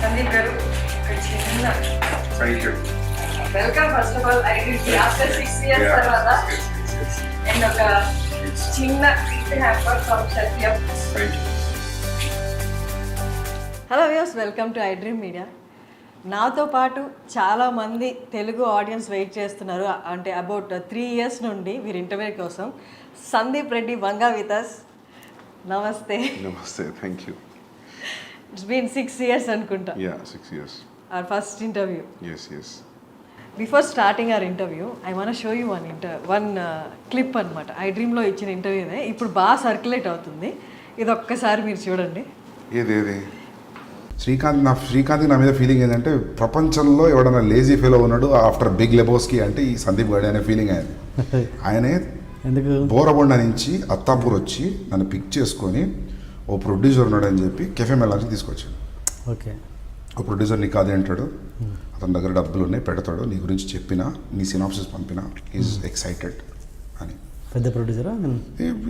Sandeep garu, chinna. Thank you. Welcome first of all. I did after 6 years tarvata. And oka chinna gift hamper from Satyam. Thank you. Hello views, welcome to I dream media. నాతో పాటు చాలామంది Telugu audience wait చేస్తున్నారు. అంటే about 3 years నుండి వీరి interview కోసం. Sandeep Reddy Vanga with us. నమస్తే. Namaste. Thank you. It's been 6 years అనుకుంటా. Yeah, 6 years. Our first interview. Yes. Before starting our interview I want show you one clip అనమాట. ఐ డ్రీమ్లో ఇచ్చిన ఇంటర్వ్యూనే ఇప్పుడు బాగా సర్క్యులేట్ అవుతుంది. ఇది ఒక్కసారి మీరు చూడండి. ఏది శ్రీకాంత్ నా మీద ఫీలింగ్ ఏంటంటే ప్రపంచంలో ఎవడన్నా లేజీ ఫీల్ ఉన్నాడు ఆఫ్టర్ బిగ్ లెబోస్కి అంటే ఈ సందీప్ గడి అనే ఫీలింగ్ ఆయనే ఎందుకు బోరబొండ నుంచి అత్తాపూర్ వచ్చి నన్ను పిక్ చేసుకొని ఓ ప్రొడ్యూసర్ ఉన్నాడని చెప్పి కెఫే మెలాకి తీసుకొచ్చాడు. ఓకే, ఓ ప్రొడ్యూసర్ నీకు అదే అంటాడు, అతని దగ్గర డబ్బులు ఉన్నాయి పెడతాడు, నీ గురించి చెప్పినా నీ సినాప్సిస్ పంపినా ఈజ్ ఎక్సైటెడ్ అని. పెద్ద ప్రొడ్యూసరా?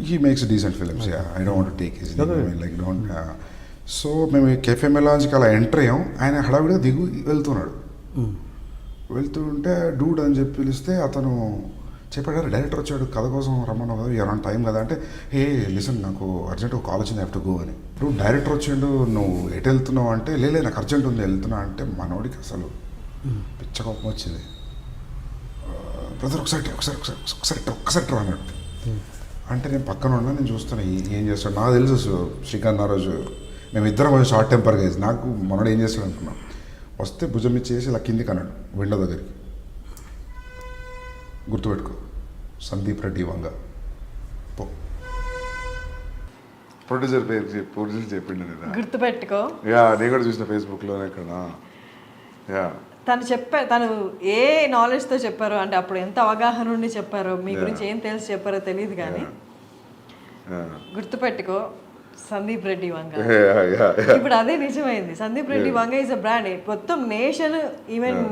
He makes decent films. I don't want to take his like don't. So మేము కెఫే మెలాన్స్కి అలా ఎంటర్ అయ్యాం. ఆయన హడావిడిగా దిగు వెళ్తున్నాడు. వెళ్తుంటే డూడ్ అని చెప్పి పిలిస్తే అతను చెప్పాడు, డైరెక్టర్ వచ్చాడు కథ కోసం రమ్మన్నావు కదా, ఎవరైనా టైం కదా అంటే, ఏ లిసన్ నాకు అర్జెంట్ ఒక కాల్ వచ్చింది, హ్యావ్ టు గో అని. నువ్వు డైరెక్టర్ వచ్చిండు, నువ్వు ఎటు వెళ్తున్నావు అంటే, లేలే నాకు అర్జెంట్ ఉంది వెళ్తున్నా అంటే, మనోడికి అసలు పిచ్చ కోపం వచ్చింది. బ్రదర్ ఒక్కసారి రా అన్నాడు. అంటే నేను పక్కన ఉన్నా, నేను చూస్తున్నా ఏం చేస్తాడు. నాకు తెలుసు శ్రీకాంత్ ఆ రోజు మేము ఇద్దరం కొంచెం షార్ట్ టెంపర్గా వేసి, నాకు మనోడు ఏం చేస్తాడు అనుకున్నాం. వస్తే భుజం ఇచ్చేసి ఇలా కిందికి అన్నాడు విండో దగ్గరికి, గుర్తుపెట్టుకో సందీప్ రెడ్డి వంగా పో. ప్రొడ్యూసర్ చెప్పిండు గుర్తుపెట్టుకో. యా, నేను కూడా చూసిన ఫేస్బుక్లోనే ఇక్కడ. యా, తను ఏ నాలెడ్జ్తో చెప్పారో, అంటే అప్పుడు ఎంత అవగాహన ఉండి చెప్పారో, మీ గురించి ఏం తెలిసి చెప్పారో తెలియదు కానీ గుర్తుపెట్టుకో సందీప్ రెడ్డి వంగ. ఇప్పుడు అదే నిజమైంది. సందీప్ రెడ్డి వంగ ఈజ్ అ బ్రాండ్. మొత్తం నేషన్, ఈవెన్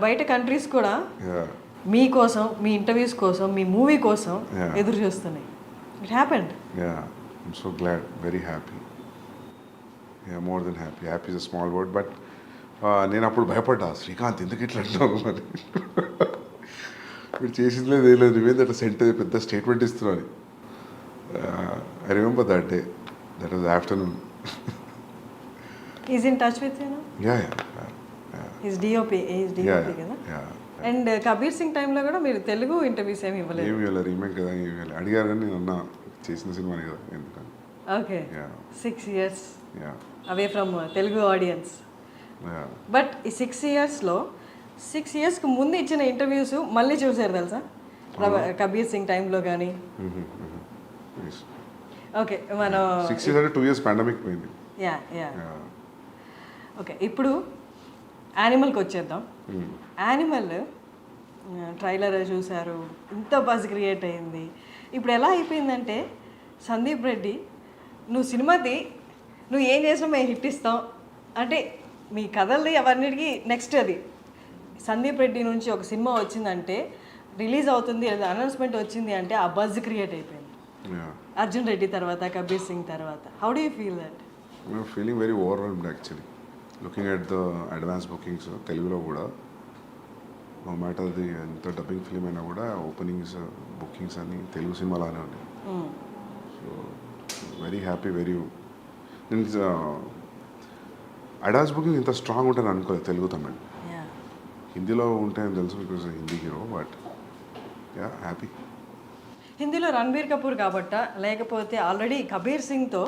బయట కంట్రీస్ కూడా మీకోసం, మీ ఇంటర్వ్యూస్ కోసం, మీ మూవీ కోసం ఎదురు చూస్తున్నాయి. It happened. I'm so glad, very happy. More than happy. Happy is a small word, but నేను అప్పుడు భయపడ్డా, శ్రీకాంత్ ఎందుకు ఇట్లా అంటున్నావు మరి, మీరు చేసింది లేదు ఏం లేదు, నువ్వేంది అట్లా పెద్ద స్టేట్మెంట్ ఇస్తున్నావు. I remember that day. That was afternoon. He's in touch with you now? Yeah. He's DOP కదా. అండ్ కబీర్ సింగ్ టైంలో కూడా మీరు తెలుగు ఇంటర్వ్యూస్ ఏమి ఇవ్వలేదు? ఏమి ఇవ్వలేదు, రీమేక్ కదా, ఏమి ఇవ్వలేదు. అడిగారు కానీ నేను అన్నా చేసిన సినిమానే కదా ఎందుకని. Okay, 6 years away from Telugu audience. But ఈ 6 yearsలో 6 yearsకి ముందు ఇచ్చిన ఇంటర్వ్యూస్ మళ్ళీ చూసారు తెలుసా, కబీర్ సింగ్ టైంలో కానీ. ఓకే, మనం 6 years అంటే 2 years పాండమిక్ పోయింది. యా. ఓకే, ఇప్పుడు యానిమల్కి వచ్చేద్దాం. యానిమల్ ట్రైలర్ చూశారు, ఇంత బజ్ క్రియేట్ అయింది. ఇప్పుడు ఎలా అయిపోయిందంటే, సందీప్ రెడ్డి నువ్వు సినిమాది నువ్వు ఏం చేసినా మేము హిట్ ఇస్తాం అంటే, మీ కథల్ని అవన్నిటికీ నెక్స్ట్ అది సందీప్ రెడ్డి నుంచి ఒక సినిమా వచ్చిందంటే, రిలీజ్ అవుతుంది లేదా అనౌన్స్మెంట్ వచ్చింది అంటే ఆ బజ్ క్రియేట్ అయిపోయింది. అర్జున్ రెడ్డి తర్వాత, కబీర్ సింగ్ తర్వాత. How do you feel that? Feeling very overwhelmed actually. Looking at the advance bookings తెలుగులో కూడా, నో మ్యాటర్ అది ఎంత డబ్బింగ్ ఫిలిం అయినా కూడా ఓపెనింగ్స్ బుకింగ్స్ అన్నీ తెలుగు సినిమాలానే ఉన్నాయి. So very happy. నేను అడ్వాన్స్ బుకింగ్ ఇంత స్ట్రాంగ్ ఉంటాను అనుకోలేదు తెలుగు తమిళ్. హిందీలో ఉంటాయని తెలుసు, because Hindi hero. But happy. హిందీలో రణబీర్ కపూర్ కాబట్టా, లేకపోతే ఆల్రెడీ కబీర్ సింగ్తో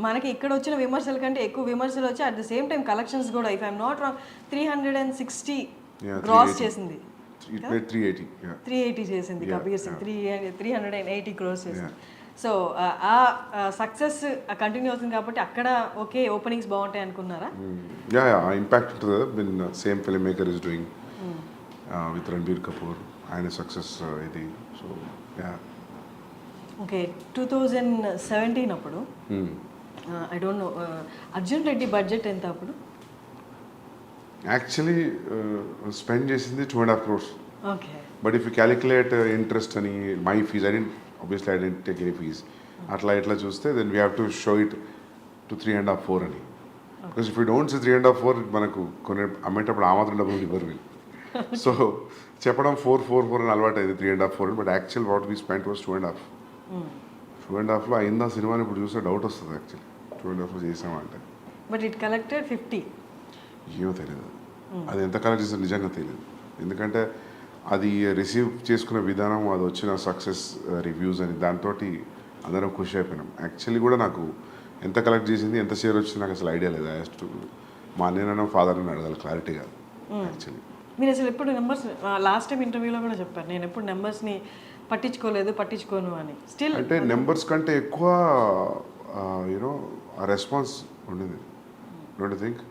మనకి ఇక్కడ వచ్చిన విమర్శల కంటే ఎక్కువ విమర్శలు వచ్చి, at the same time collections కూడా, if I'm not wrong, 360 cross చేసింది. 380 చేసింది కబీర్ సింగ్. 380 క్రోస్ చేసింది. సో ఆ సక్సెస్ కంటిన్యూ అవుతుంది కాబట్టి అక్కడ ఓకే ఓపెనింగ్స్ బాగుంటాయి అనుకున్నారా? ఇంపాక్ట్ ఉంటుంది కదా. Been same film maker is doing with Ranbir Kapoor, ఆయన సక్సెస్ ఇది. సో ఓకే, 2017 అప్పుడు I don't know Arjun Reddy budget ఎంత అప్పుడు? యాక్చువల్లీ స్పెండ్ చేసింది 2.5 crores. Okay, but if you calculate interest అని my fees, I didn't take any fees, అట్లా ఇట్లా చూస్తే then we have to show it to 3.5-4 అని. Because if you don't say 3.5, 4 మనకు కొన్ని అమ్మేటప్పుడు ఆ మాత్రం డబ్బులు ఇవ్వరు వీళ్ళు. సో చెప్పడం 4 అని అలవాటు అయింది, 3.5, 4, but actual what we spent was 2.5. 2.5లో అయిందా సినిమాని ఇప్పుడు చూస్తే డౌట్ వస్తుంది యాక్చువల్లీ 2.5లో చేసామా అంటే. But it collected 50. ఏమో తెలియదు అది ఎంత కలెక్ట్ చేస్తే నిజంగా తెలియదు, ఎందుకంటే అది రిసీవ్ చేసుకునే విధానం, అది వచ్చిన సక్సెస్ రివ్యూస్ అని దాంతో అందరం ఖుషి అయిపోయినాం. యాక్చువల్లీ కూడా నాకు ఎంత కలెక్ట్ చేసింది, ఎంత షేర్ వచ్చింది నాకు అసలు ఐడియా లేదు. యాస్ట్ మా అన్నయ్య ఫాదర్ని అడగాలి క్లారిటీగా యాక్చువల్లీ. మీరు అసలు ఎప్పుడు నెంబర్స్, లాస్ట్ టైం ఇంటర్వ్యూలో కూడా చెప్పారు, నేను ఎప్పుడు నెంబర్స్ని పట్టించుకోను అని. స్టిల్ అంటే నెంబర్స్ కంటే ఎక్కువ యూనో ఆ రెస్పాన్స్ ఉండేది. డోంట్ థింక్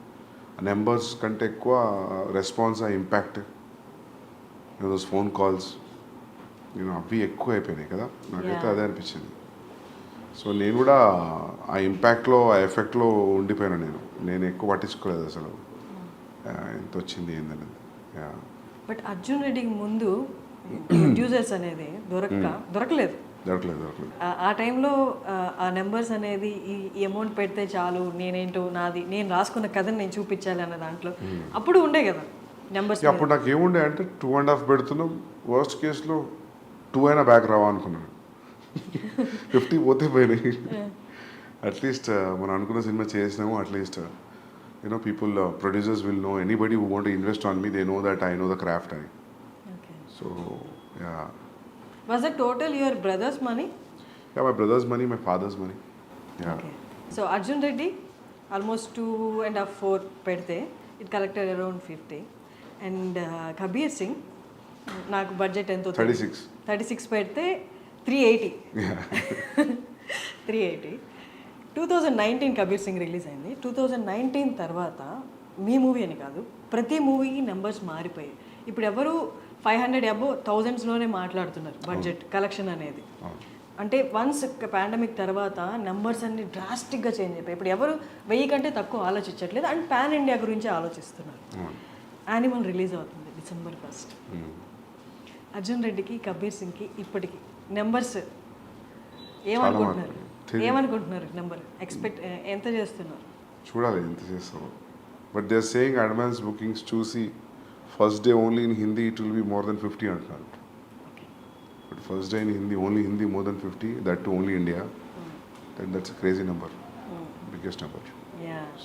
నెంబర్స్ కంటే ఎక్కువ రెస్పాన్స్, ఆ ఇంపాక్ట్, దోస్ ఫోన్ కాల్స్ అవి ఎక్కువ అయిపోయినాయి కదా, నాకైతే అదే అనిపించింది. సో నేను కూడా ఆ ఇంపాక్ట్లో, ఆ ఎఫెక్ట్లో ఉండిపోయాను. నేను ఎక్కువ పట్టించుకోలేదు అసలు ఎంత వచ్చింది ఏందనేది. బట్ అర్జున్ రెడ్డికి ముందు ప్రొడ్యూసర్స్ అనేది దొరకలేదు. ఆ టైంలో ఆ నెంబర్స్ అనేది ఈ అమౌంట్ పెడితే చాలు, నేనేంటో నేను రాసుకున్న కథని నేను చూపించాలి అన్న దాంట్లో అప్పుడు ఉండే కదా నెంబర్స్. అప్పుడు నాకు ఏముండే అంటే 2.5 పెడుతున్నాం, వర్స్ట్ కేసులో 2 అయినా బ్యాక్ రావా అనుకున్నాను. 50 పోతే పోయినాయి. అట్లీస్ట్ మనం అనుకున్న సినిమా చేసినాము. At least people, producers will know, anybody who want to invest on me, they know that I know the craft అని. So yeah. Was it total your brother's money? Yeah, my brother's money, my father's money. Yeah. Okay. So Arjun Reddy almost 2.5, 4 pedte, it collected around 50. And Kabir Singh, నాకు budget ఎంతో 36 పెడితే 380. 380. 2019 Kabir Singh release అయింది. 2019 తర్వాత మీ movie అని కాదు, ప్రతి మూవీకి numbers మారిపోయాయి. ఇప్పుడు ఎవరు 500 అబోవ్ థౌజండ్స్లోనే మాట్లాడుతున్నారు బడ్జెట్ కలెక్షన్ అనేది. అంటే వన్స్ పాండమిక్ తర్వాత నెంబర్స్ అన్ని డ్రాస్టిక్గా చేంజ్ అయిపోయి ఇప్పుడు ఎవరు 1000 కంటే తక్కువ ఆలోచించట్లేదు, అండ్ పాన్ ఇండియా గురించి ఆలోచిస్తున్నారు. యానిమల్ రిలీజ్ అవుతుంది December 1st. అర్జున్ రెడ్డికి, కబీర్ సింగ్కి ఇప్పటికి నెంబర్స్ ఏమనుకుంటున్నారు నెంబర్ ఎక్స్పెక్ట్ ఎంత చేస్తున్నారు? చూడాలి ఎంత చేస్తాము. But they are saying advance bookings చూసి first day only in Hindi it will be more than 50 అంటున్నారు. But first day in Hindi, only Hindi more than 50, that too only India. That's a crazy number, biggest number.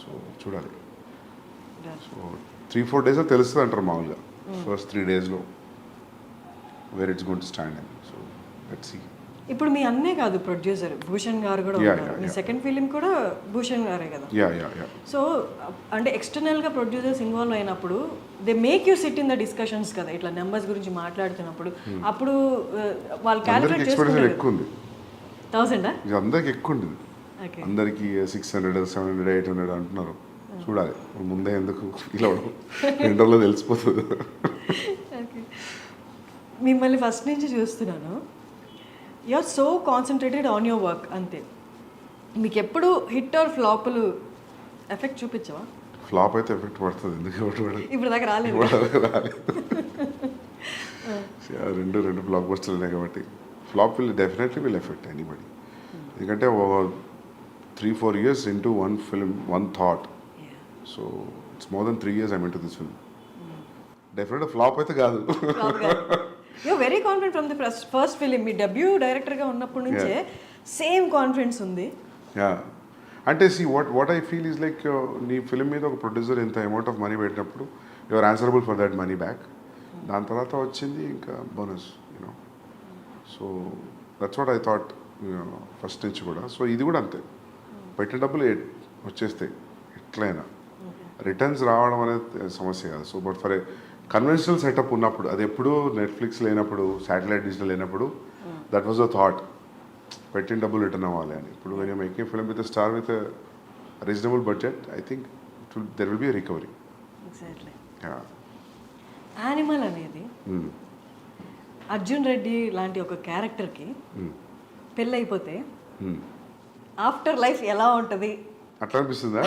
So చూడాలి. So 3-4 డేస్లో తెలుస్తుంది అంటారు మామూలుగా. First 3 డేస్లో where it's going to stand అని. So let's see. ఇప్పుడు మీ అన్నే కాదు ప్రొడ్యూసర్, భూషణ్ గారు కూడా ఉన్నారు. మీ సెకండ్ ఫిలిం కూడా భూషణ్ గారే కదా. సో అంటే ఎక్స్టర్నల్గా ప్రొడ్యూసర్స్ ఇన్వాల్వ్ అయినప్పుడు they make you SIT in the discussions కదా, ఇట్లా నెంబర్స్ గురించి మాట్లాడుతున్నప్పుడు. అప్పుడు వాళ్ళు క్యాలిక్యులేట్ చేసుకుంటారు. ఎక్కువ ఉంది 1000 అందరికి ఎక్కువ ఉంది. అందరికి 600, 700, 800 అంటున్నారు. చూడాలి ముందే ఎందుకు ఇలా 2 రోజుల్లో తెలిసిపోతుంది. మిమ్మల్ని ఫస్ట్ నుంచి చూస్తున్నాను, you are so concentrated on your work అంతే. మీకు ఎప్పుడు హిట్ ఆర్ ఫ్లాప్లు ఎఫెక్ట్ చూపించవా? ఫ్లాప్ అయితే ఎఫెక్ట్ పడుతుంది, ఎందుకు ఇప్పుడు దాకా రాలేదు. రెండు బ్లాక్ బస్టర్లు ఉన్నాయి కాబట్టి flop definitely will effect anybody. ఎందుకంటే 3-4 years into one film, one thought. So it's more than 3 years I'm into this film. Definitely flop అయితే కాదు. You're very confident from the first film. మీ డెబ్యూ డైరెక్టర్గా ఉన్నప్పటి నుంచే same confidence ఉంది. అంటే see what I feel is like నీ film మీద ఒక ప్రొడ్యూసర్ ఇంత అమౌంట్ ఆఫ్ మనీ పెట్టినప్పుడు you're answerable for that money back. దాని తర్వాత వచ్చింది ఇంకా bonus, you know. So that's what I thought first నుంచి కూడా. సో ఇది కూడా అంతే, పెట్టిన డబ్బులు వచ్చేస్తాయి ఎట్లయినా. రిటర్న్స్ రావడం అనేది సమస్య కాదు. So but for a conventional setup ఉన్నప్పుడు, అది ఎప్పుడు నెట్ఫ్లిక్స్ లేనప్పుడు, శాటిలైట్ డిజిటల్ లేనప్పుడు, దట్ వాజ్ ద థాట్, పెట్టిన డబ్బులు రిటర్న్ అవ్వాలి అని. ఇప్పుడు when you making film with star with reasonable budget, I think there will B recovery. Exactly. Animal అనేది అర్జున్ రెడ్డి లాంటి ఒక క్యారెక్టర్కి పెళ్ళైపోతే ఆఫ్టర్ లైఫ్ ఎలా ఉంటుంది అట్లా అనిపిస్తుందా?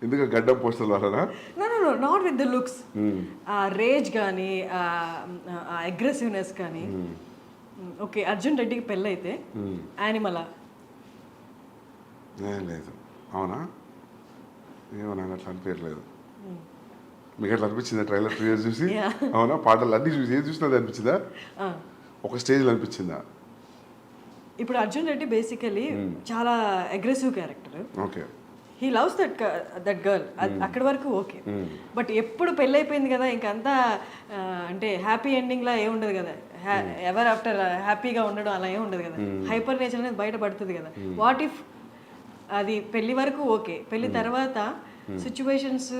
ఎందుకు గడ్డం పోస్టర్ల వలన? No not with the looks, ఆ రేజ్ కానీ ఆ అగ్రెసివ్నెస్ కానీ. ఓకే, అర్జున్ రెడ్డికి పెళ్ళైతే యానిమలా? లేదు. అవునా? ఏమో నాకు అట్లా అనిపించలేదు. మీకు అట్లా అనిపించిందా ట్రైలర్ 2 ఇయర్స్ చూసి? Yeah. అవునా? పాటలు అన్నీ చూసి ఏది చూసినా అది అనిపించిందా? ఒక స్టేజ్లో అనిపించిందా? ఇప్పుడు అర్జున్ రెడ్డి బేసికలీ చాలా aggressive character. Okay. He loves that girl. అక్కడి వరకు ఓకే. బట్ ఎప్పుడు పెళ్ళైపోయింది కదా ఇంకంతా అంటే హ్యాపీ ఎండింగ్లా ఏ ఉండదు కదా, ఎవర్ ఆఫ్టర్ హ్యాపీగా ఉండడం అలా ఏం ఉండదు కదా, హైపర్ నేచర్ అనేది బయటపడుతుంది కదా. వాట్ ఇఫ్ అది పెళ్లి వరకు ఓకే, పెళ్లి తర్వాత సిచ్యువేషన్స్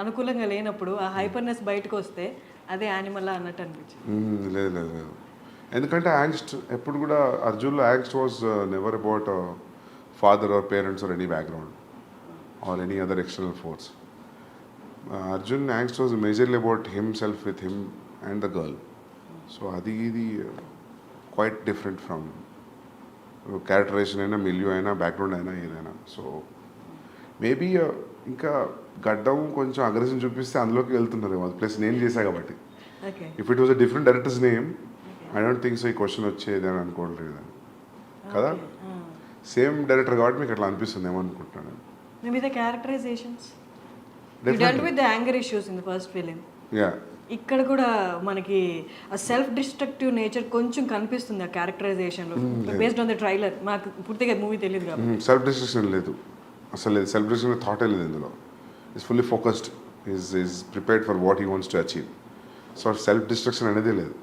అనుకూలంగా లేనప్పుడు ఆ హైపర్నెస్ బయటకు వస్తే అదే యానిమల్ అన్నట్టు అనిపించింది. లేదు లేదు లేదు, ఎందుకంటే యాంగ్స్ట్ ఎప్పుడు కూడా అర్జున్లో angst was never about father or parents or any background or any other external force. Arjun angst was majorly about himself with him and the girl. So adi quite different from characterization aina, milieu aina, background aina, edaina. So maybe ఇంకా గడ్డం కొంచెం aggression చూపిస్తే అందులోకి వెళ్తున్నారు. Plus నేను చేశా కాబట్టి. If it was a different directors name I don't think so ఈ క్వశ్చన్ వచ్చేది అని అనుకోవట్లేదు కదా. సేమ్ డైరెక్టర్ కాబట్టి మీకు అట్లా అనిపిస్తుంది ఏమో అనుకుంటున్నాను. Maybe the characterizations. You dealt with the anger issues in the first film. Yeah. ఇక్కడ కూడా మనకి ఆ సెల్ఫ్ డిస్ట్రక్టివ్ నేచర్ కొంచెం కనిపిస్తుంది ఆ క్యారెక్టరైజేషన్లో బేస్డ్ ఆన్ ద ట్రైలర్. మాకు పూర్తిగా మూవీ తెలియదు కాబట్టి. సెల్ఫ్ డిస్ట్రక్షన్ లేదు, అసలు లేదు. సెల్ఫ్ డిస్ట్రక్షన్ థాటే లేదు ఇందులో. Is fully focused, is prepared for what he wants to achieve. So self destruction అనేది లేదు.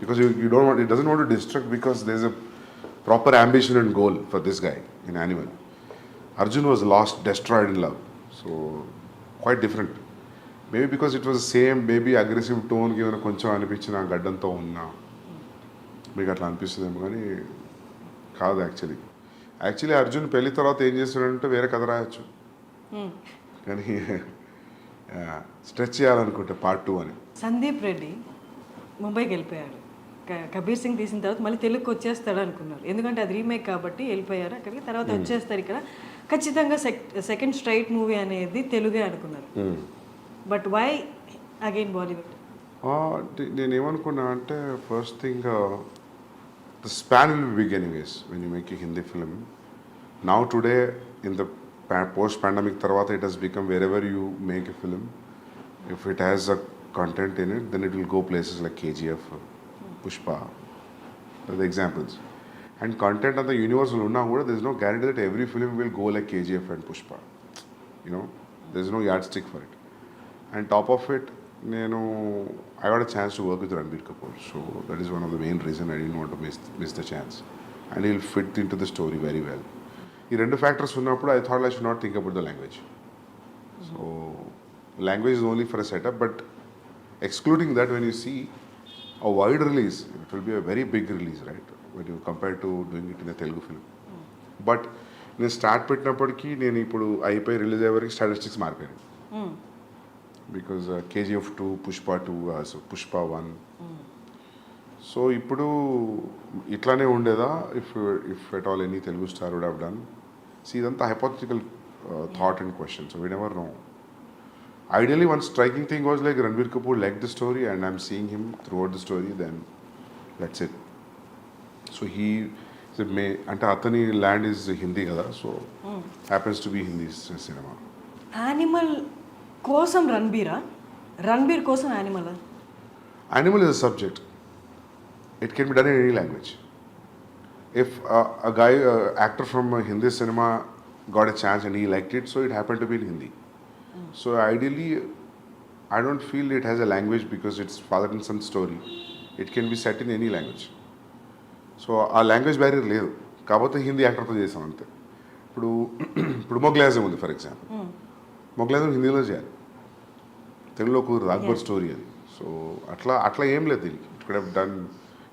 Because you don't want, it doesn't want to destruct because there is a proper ambition and goal for this guy in Animal. Arjun was lost, destroyed in love. So quite different. Maybe because it was the same, maybe aggressive tone given కొంచెం అనిపించిన గడ్డంతో ఉన్నా మీకు అట్లా అనిపిస్తుందేమో కానీ కాదు. Actually Arjun పెళ్లి తర్వాత ఏం చేస్తున్నాడంటే వేరే కథ రాయొచ్చు కానీ స్ట్రెచ్ చేయాలనుకుంటే పార్ట్ 2 అని. సందీప్ రెడ్డి ముంబైకి వెళ్ళిపోయాడు. కబీర్ సింగ్ తీసిన తర్వాత మళ్ళీ తెలుగుకి వచ్చేస్తాడు అనుకున్నారు, ఎందుకంటే అది రీమేక్ కాబట్టి వెళ్ళిపోయారు అక్కడికి. తర్వాత వచ్చేస్తారు ఇక్కడ ఖచ్చితంగా సెకండ్ స్ట్రైట్ మూవీ అనేది తెలుగే అనుకున్నారు. But why again Bollywood? నేనేమనుకున్నా అంటే first thing the span will be big anyways when you make a Hindi film. Now today in the post pandemic తర్వాత it has become wherever you make a film, if it has a content in it then it will go places like KGF, Pushpa, the examples. And content of the universe will unna kuda there is no guarantee that every film will go like KGF and Pushpa. You know, there is no yardstick for it. And top of it, I got a chance to work with Ranbir Kapoor, so that is one of the main reason I didn't want to miss the chance. And he will fit into the story very well. Ee rendu factors unnappudu I thought I should not think about the language. So language is only for a setup, but excluding that, when you see a wide release, it will be a very big release, right, when you compare to doing it in a Telugu film. But నేను start పెట్టినప్పటికీ నేను ఇప్పుడు అయిపోయి release అయ్యే వరకు statistics మారిపోయాయి. Because KGF 2, Pushpa 2, so Pushpa 1. So ఇప్పుడు ఇట్లానే ఉండేదా if at all any Telugu star would have done. So ఇదంతా hypothetical thought and question, so we never know. Ideally, one striking thing was like Ranbir Kapoor liked the story and I'm seeing him throughout the story, then that's it. So he అంటే అతని land is Hindi కదా, so happens to be Hindi cinema. Animal కోసం రణబీర్ కోసం animal is a subject. It can be done in any language. If a guy actor from Hindi cinema got a chance and he liked it, so it happened to be in Hindi. So ideally, I don't feel it has a language because it's father and son story. It can be set in any language. So ఆ language barrier లేదు కాకపోతే హిందీ యాక్టర్తో చేసాం అంతే. ఇప్పుడు మొగ్లాజం ఉంది for example, మొగ్లాజం హిందీలో చేయాలి, తెలుగులో కుదరదు, అక్బర్ స్టోరీ అది. సో అట్లా ఏం లేదు దీనికి. It could have done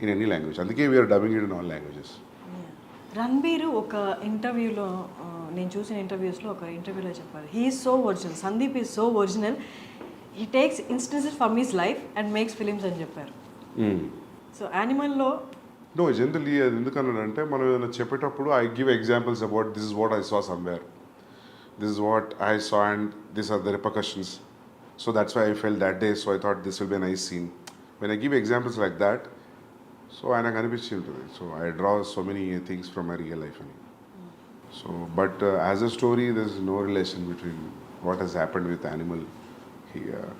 in any language, అందుకే we're dubbing it in all languages. Ranbir ఒక ఇంటర్వ్యూలో, నేను చూసిన ఇంటర్వ్యూస్లో ఒక ఇంటర్వ్యూలో చెప్పారు, he is so original, Sandeep is so original, he takes instances from his life and makes films అని చెప్పారు. సో యానిమల్లో నో జనరలీ అది ఎందుకన్నానంటే మనం ఏదైనా చెప్పేటప్పుడు I give examples about this is what I saw somewhere, this is what I saw and this are the repercussions, so that's why I fell that day, so I thought this will be nice scene. When I give examples like that, so ఆయనకు అనిపించి ఉంటుంది. So I draw so many things from my real life అని. So, but as a story, there's no relation between what has happened with animal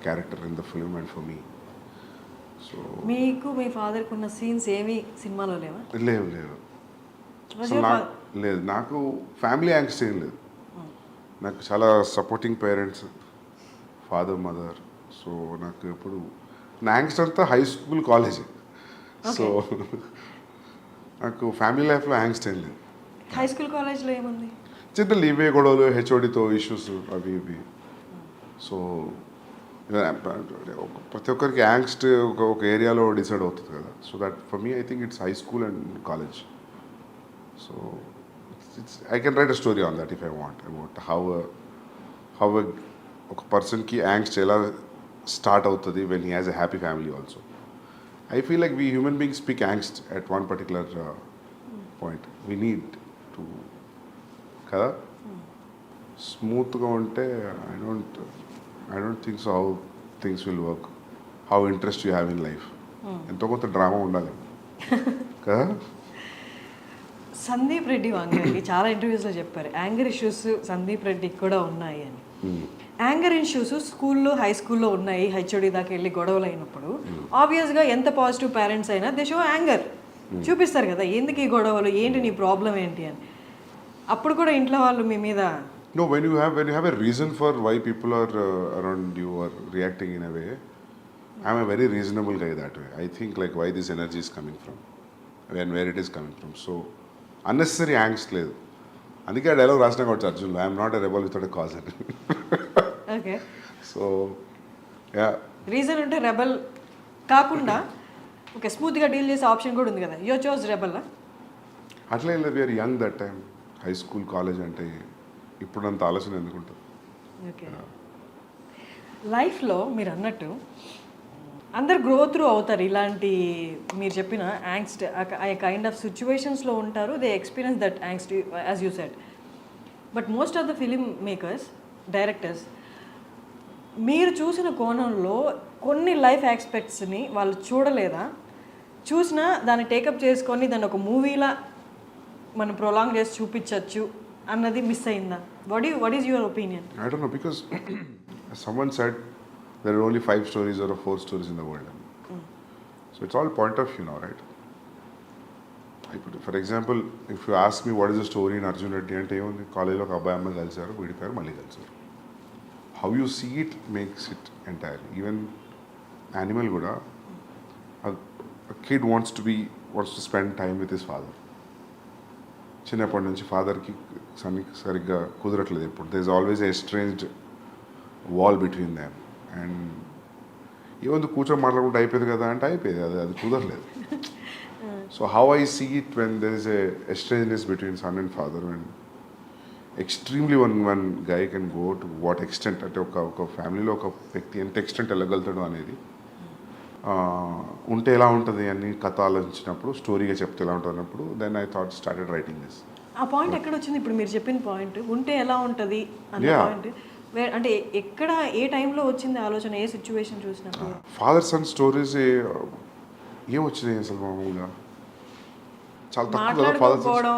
character in the film and for me. So, మీకు మీ ఫాదర్కి ఉన్న scenes ఏమి సినిమాలో లేవా? లేవు లేవు Was అసలు your నాకు లేదు. నాకు ఫ్యామిలీ యాంగ్స్ట్ ఏం లేదు. నాకు చాలా supporting parents, father mother. So నాకు ఎప్పుడు నా యాంగ్స్ట్ అంతా హై స్కూల్ కాలేజ్. సో నాకు ఫ్యామిలీ లైఫ్లో యాంగ్స్ట్ ఏం లేదు. హై స్కూల్ కాలేజ్లో ఏముంది? చిన్న ఇవే గొడవలు, హెచ్ఓడితో ఇష్యూస్ అవి ఇవి. సో ప్రతి ఒక్కరికి యాంగ్స్ట్ ఒక ఏరియాలో డిసైడ్ అవుతుంది కదా. So that for me I think it's high school and college. So I can write a story on that if I want about how ఒక పర్సన్కి యాంగ్స్ట్ ఎలా స్టార్ట్ అవుతుంది when he has a happy family also. I feel like we human beings speak angst at one particular point. We need to kada smooth ga unte I don't think so how things will work, how interest you have in life. Ento konta drama undali kada. Sandeep Reddy వంగకి చాలా ఇంటర్వ్యూస్లో చెప్పారు anger issues Sandeep రెడ్డికి కూడా ఉన్నాయి అని. Anger issues స్కూల్లో high స్కూల్లో ఉన్నాయి, హెచ్ఓడి దాకా వెళ్ళి గొడవలు అయినప్పుడు ఆబ్వియస్గా ఎంత పాజిటివ్ పేరెంట్స్ అయినా దే షో యాంగర్ చూపిస్తారు కదా, ఎందుకు ఈ గొడవలు, ఏంటి నీ ప్రాబ్లం ఏంటి అని. అప్పుడు కూడా ఇంట్లో వాళ్ళు మీ మీద No, when you have a reason for why people are around you or reacting in a way, I'm a very reasonable guy that way. I think like why this energy is coming from and where it is coming from. So unnecessary angst లేదు. అందుకే ఆ dialogue రాసిన కాబట్టి అర్జున్లో I'm not a rebel without a cause అని. Okay so yeah reason ఉంటే rebel కాకుండా okay స్మూత్గా డీల్ చేసే ఆప్షన్ కూడా ఉంది కదా, యో చోజ్ రెబల్. అట్లా ఏం లేదు, we're young that time. High school college అంటే ఇప్పుడు అంత ఆలోచన ఎందుకుంటుంది. ఓకే లైఫ్లో మీరు అన్నట్టు అందరు గ్రో త్రూ అవుతారు, ఇలాంటి మీరు చెప్పిన యాంగ్స్ట్ ఆ కైండ్ ఆఫ్ సిచ్యువేషన్స్లో ఉంటారు, they experience that angst as you said. But most of the film makers, directors మీరు చూసిన కోణంలో కొన్ని లైఫ్ ఆస్పెక్ట్స్ని వాళ్ళు చూడలేదా, చూసినా దాన్ని టేకప్ చేసుకొని దాన్ని ఒక మూవీలా మనం ప్రొలాంగ్ చేసి చూపించవచ్చు అన్నది మిస్ అయిందా? What is your opinion? I don't know because someone said there are only 5 stories or 4 stories in the world. So it's all point of view now, right? For example, if you ask me what is the story in Arjun Reddy అంటే ఏముంది, కాలేజీలో ఒక అబ్బాయి అమ్మాయి కలిసారు, విడిపోయారు, మళ్ళీ కలిసారు. How you see it makes it entirely. Even animal కూడా a kid wants to spend time with his father. చిన్నప్పటి నుంచి ఫాదర్కి సరిగ్గా కుదరట్లేదు ఎప్పుడు. There is always a estranged wall between them. And ఏముంది కూర్చొని మాట్లాడుకుంటే అయిపోయింది కదా అంటే అయిపోయింది, అది కుదరలేదు. So how I see it when there is a estrangeness between son and father, and extremely one guy can go to what extent, అంటే ఒక ఫ్యామిలీలో ఒక వ్యక్తి ఎంత ఎక్స్టెంట్ వెళ్ళగలుగుతాడు అనేది ఉంటే ఎలా ఉంటుంది అని కథ ఆలోచించినప్పుడు, స్టోరీగా చెప్తే ఎలా ఉంటుంది అన్నప్పుడు then I thought started writing this. ఆ పాయింట్ ఎక్కడ వచ్చింది ఇప్పుడు మీరు చెప్పిన పాయింట్, ఉంటే ఎలా ఉంటుంది అనే పాయింట్ అంటే ఎక్కడ ఏ టైంలో వచ్చింది ఆలోచన, ఏ సిచ్యువేషన్ చూసినప్పుడు? ఫాదర్ సన్ స్టోరీస్ ఏం వచ్చినాయి అసలు మామూలుగా చాలా తక్కువ కదా.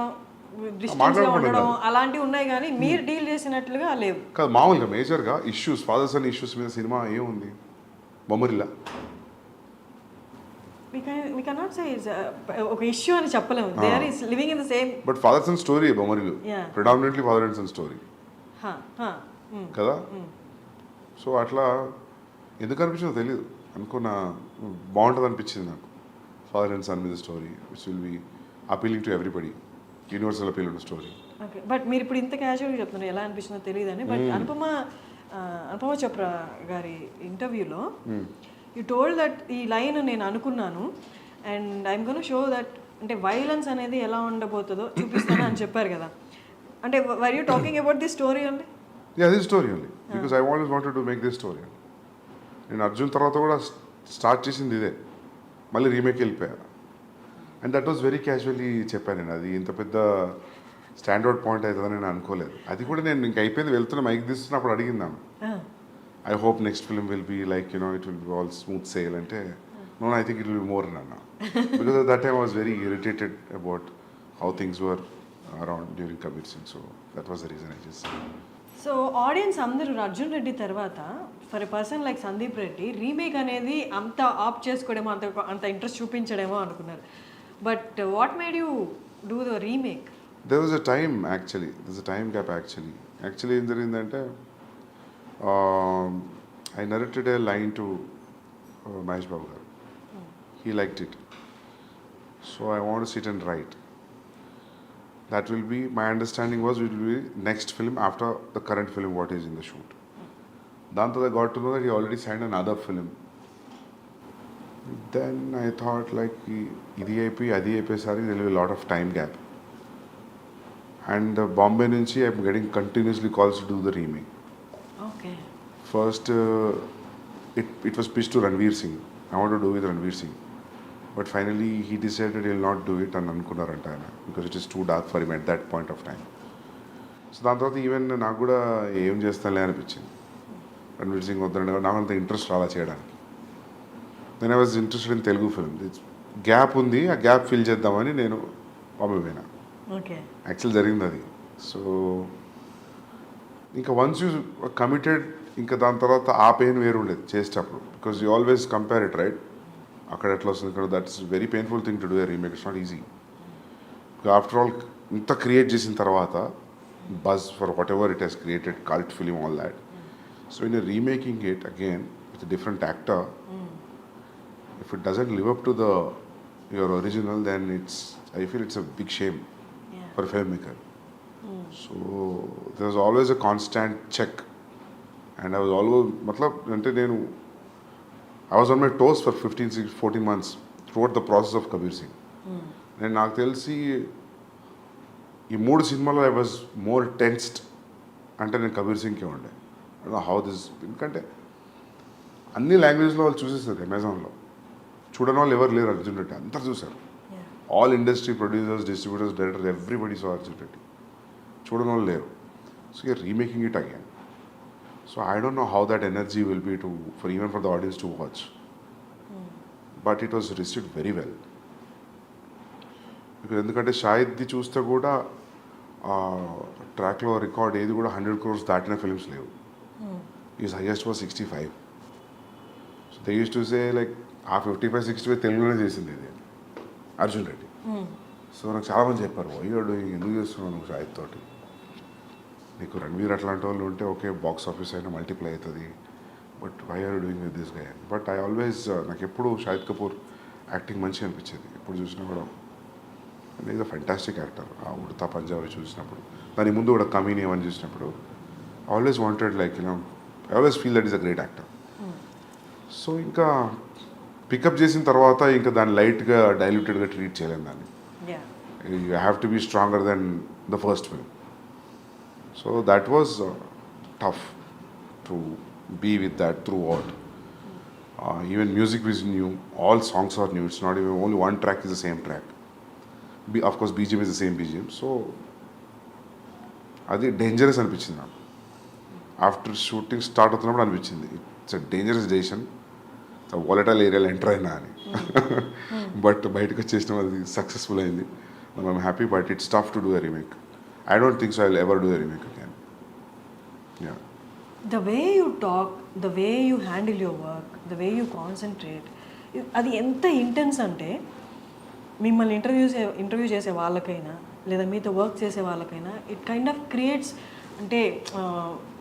ఫాదర్ ఉండడం అలాంటివి ఉన్నాయి కానీ మీరు డీల్ చేసినట్లుగా లేవు కాదు. మామూలుగా మేజర్గా ఇష్యూస్, ఫాదర్ సన్ ఇష్యూస్ మీద సినిమా ఏముంది, బొమ్మరిల్లా. we cannot say it's ఒక ఇష్యూ అని చెప్పలేము, they are living in the same. But father son story Bommarillu predominantly father and son story కదా. సో అట్లా ఎందుకు అనిపించిందో తెలియదు, అనుకున్నా బాగుంటుంది అనిపించింది నాకు. ఫాదర్ అండ్ సన్ మీద story which will be appealing to everybody, universal appeal ఉన్న స్టోరీ. ఓకే బట్ మీరు ఇప్పుడు ఇంత క్యాజువల్గా చెప్తున్నారు, ఎలా అనిపిస్తుందో తెలియదని. బట్ అనుపమ చోప్రా గారి ఇంటర్వ్యూలో యూ టోల్డ్ దట్ ఈ లైన్ నేను అనుకున్నాను and I'm gonna show that, అంటే వైలెన్స్ అనేది ఎలా ఉండబోతుందో చూపిస్తాను అని చెప్పారు కదా. అంటే were you talking about this story అండి? Yeah this story only because I always wanted to make this story. నేను అర్జున్ తర్వాత కూడా స్టార్ట్ చేసింది ఇదే, మళ్ళీ రీమేక్ వెళ్ళిపోయాను. And that was very casually చెప్పాను నేను. అది ఇంత పెద్ద స్టాండర్డ్ పాయింట్ అవుతుందని నేను అనుకోలేదు. అది కూడా నేను ఇంక అయిపోయింది వెళ్తున్నా మైక్ తీస్తున్నప్పుడు అడిగిందాను, I hope next film will be like it will be all smooth sail అంటే, no I think it will be more అన్న. Because at that time I was very irritated about how things were around during Kabir Singh. So that was the reason I just said. So audience అందరూ అర్జున్ రెడ్డి తర్వాత for a person like Sandeep Reddy remake అనేది అంత opt చేసుకోవడమో అంత interest చూపించడమో అనుకున్నారు. But what made you do the remake? There was a time actually. There's a time gap actually. Actually, in the I narrated a line to Mahesh Babu garu. He liked it. So I want to sit and write. That will be, my understanding was it will be next film after the current film what is in the shoot. Then I got to know that he already signed another film. Then I thought like, idi ayipoye sari there will be a lot of time gap. And Bombay nunchi I am getting continuously calls to do the remake. Okay. First, it was pitched to Ranveer Singh. I want to do with Ranveer Singh. But finally, he decided he will not do it and అనుకున్నారంట ఆయన, because it is too dark for him at that point of time. So దాని తర్వాత even నాకు కూడా ఏం చేస్తానులే అనిపించింది. రణ్వీర్ సింగ్ వద్దరంటే నాకు అంత ఇంట్రెస్ట్ రాలా చేయడానికి. Then I was interested in Telugu film. Gap ఉంది, ఆ గ్యాప్ ఫిల్ చేద్దామని నేను బాంబే పోయినా. ఓకే. యాక్చువల్ జరిగింది అది. సో ఇంకా వన్స్ యూ కమిటెడ్, ఇంకా దాని తర్వాత ఆ పెయిన్ వేరు ఉండేది చేసేటప్పుడు, because you always compare it, right? అక్కడ ఎట్లా వస్తుంది, ఇక్కడ that's very painful thing to do a remake. It's not easy. After all ఇంత క్రియేట్ చేసిన తర్వాత buzz for what ever it has created, cult film, all that. So in remaking it again with different actor, if it doesn't live up to your original, then I feel it's a big shame for a filmmaker. So there was always a constant check, and I was always I was on my toes for 14 months throughout the process of Kabir Singh. And నాకు తెలిసి ఈ 3 సినిమాలో I was more tensed అంటే నేను కబీర్ సింగ్కే ఉండే. I don't know how this, ఎందుకంటే అన్ని లాంగ్వేజ్లో వాళ్ళు చూసేస్తారు అమెజాన్లో. చూడని వాళ్ళు ఎవరు లేరు అర్జున్ రెడ్డి, అందరు చూసారు. All industry producers, distributors, directors, everybody so Arjun Reddy. చూడని వాళ్ళు లేరు. So you're remaking it again. So I don't know how that energy will be even for the audience to watch. But it was received very well. ఎందుకంటే షాహిద్ది చూస్తే కూడా ట్రాక్లో record ఏది కూడా 100 crores దాటిన ఫిల్మ్స్ లేవు. Is highest was 65. So they use to say like ఆ 55-60 తెలుగులోనే చేసింది ఇది అర్జున్ రెడ్డి. సో నాకు చాలామంది చెప్పారు, అయ్యాడు ఎందుకు చేస్తున్నావు నువ్వు షాహిద్ తోటి, నీకు రణ్వీర్ అట్లాంటి వాళ్ళు ఉంటే ఓకే బాక్స్ ఆఫీస్ అయినా మల్టిప్లై అవుతుంది, but why are doing with this guy. But I always, నాకు ఎప్పుడు షాహిద్ కపూర్ యాక్టింగ్ మంచిగా అనిపించేది. ఎప్పుడు చూసినా కూడా ఈజ్ అ ఫెంటాస్టిక్ యాక్టర్. ఆ ఉడతా పంజాబీ చూసినప్పుడు, దాని ముందు కూడా కమీని అని చూసినప్పుడు always wanted like I always feel that is a great actor. So ఇంకా పికప్ చేసిన తర్వాత ఇంకా దాన్ని లైట్గా డైల్యూటెడ్గా ట్రీట్ చేయలేము దాన్ని. You have to be stronger then the first film. So that was tough to be with that throughout. Even music is new, all songs are new, it's not even only one track is the same track. Of course BGM is the same BGM. So అది dangerous అనిపించింది నాకు. After shooting start అవుతున్నప్పుడు అనిపించింది it's a dangerous decision, volatile ఏరియాలో enter అయినా అని. But బయటకు వచ్చేసిన అది సక్సెస్ఫుల్ అయింది. I'm happy, but it's tough to do a remake. I don't think so I will ever do a remake again. Yeah. The way you talk, the way you handle your work, the way you concentrate, అది ఎంత intense అంటే మిమ్మల్ని interview చేసే వాళ్ళకైనా లేదా మీతో work చేసే వాళ్ళకైనా ఇట్ కైండ్ ఆఫ్ క్రియేట్స్, అంటే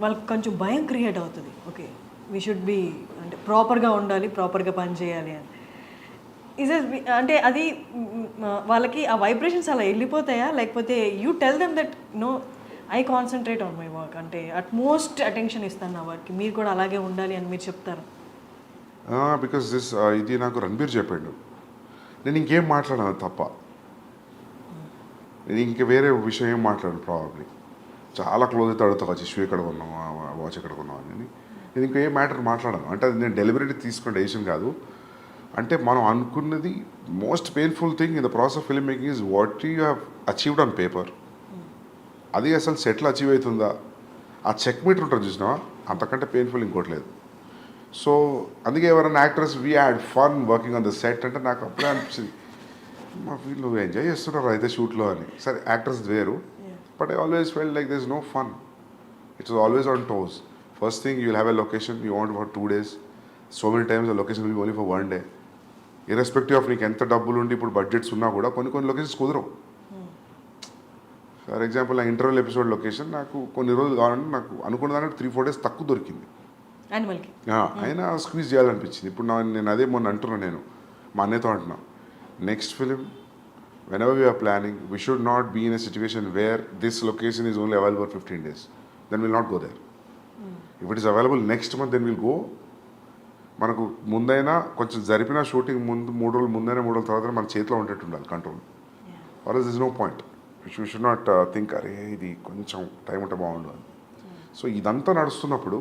వాళ్ళకి కొంచెం భయం క్రియేట్ అవుతుంది. ఓకే వీ షుడ్ బీ, అంటే ప్రాపర్గా ఉండాలి, ప్రాపర్గా పని చేయాలి అని. అంటే అది వాళ్ళకి ఆ వైబ్రేషన్స్ అలా వెళ్ళిపోతాయా, లేకపోతే you tell them that no I concentrate on my work, అంటే అట్మోస్ట్ అటెన్షన్ ఇస్తాను నా వర్క్కి, మీరు కూడా అలాగే ఉండాలి అని మీరు చెప్తారు? బికాస్ ఇది నాకు రణబీర్ చెప్పాడు. నేను ఇంకేం మాట్లాడాను తప్ప, నేను ఇంక వేరే విషయం ఏం మాట్లాడాను. ప్రాబబ్లీ చాలా క్లోజ్ అయితే అడుగుతా, వచ్చి షూ ఎక్కడ కొన్నావు, వాచ్ ఎక్కడ కొన్నావు అని. నేను ఇంకా ఏ మ్యాటర్ మాట్లాడాను అంటే అది నేను డెలిబరేట్లీ తీసుకున్న డెసిషన్ కాదు. అంటే మనం అనుకున్నది most painful thing in the process of film making is what you have achieved on paper. అది అసలు సెట్లో అచీవ్ అవుతుందా, ఆ చెక్ మీటర్ ఉంటుంది చూసినావా, అంతకంటే పెయిన్ఫుల్ ఇంకోటి లేదు. సో అందుకే ఎవరైనా actors we had fun working on the set అంటే నాకు అప్పుడే అనిపించింది మా ఫీల్ నువ్వు ఎంజాయ్ చేస్తున్నారు అయితే షూట్లో అని. సరే యాక్టర్స్ వేరు, but I always felt like this no fun. It's always on toes. First thing you will have a location you want for 2 days. So many times the location will be only for 1 day. Irrespective of నీకు ఎంత డబ్బులు ఉండి ఇప్పుడు budgets ఉన్నా కూడా కొన్ని locations కుదరవు. For example నా ఇంటర్వెల్ ఎపిసోడ్ లొకేషన్ నాకు కొన్ని రోజులు కావాలంటే నాకు అనుకున్న దానికి 3-4 days తక్కువ దొరికింది. యానిమల్కి అయినా స్క్వీజ్ చేయాలనిపించింది. ఇప్పుడు నేను అదే మొన్న అంటున్నాను, నేను మా అన్నయ్యతో అంటున్నా, next film whenever we are planning, we should not be in a situation where this location is only available for 15 days. Then we'll not go there. If it is available next month, then we'll go. మనకు ముందైనా కొంచెం జరిపిన shooting ముందు 3 రోజులు ముందైనా 3 రోజుల తర్వాత మన చేతిలో ఉండేట్టు ఉండాలి control. Or is no point. You should not think అరే ఇది కొంచెం టైం ఉంటే బాగుండు అని. సో ఇదంతా నడుస్తున్నప్పుడు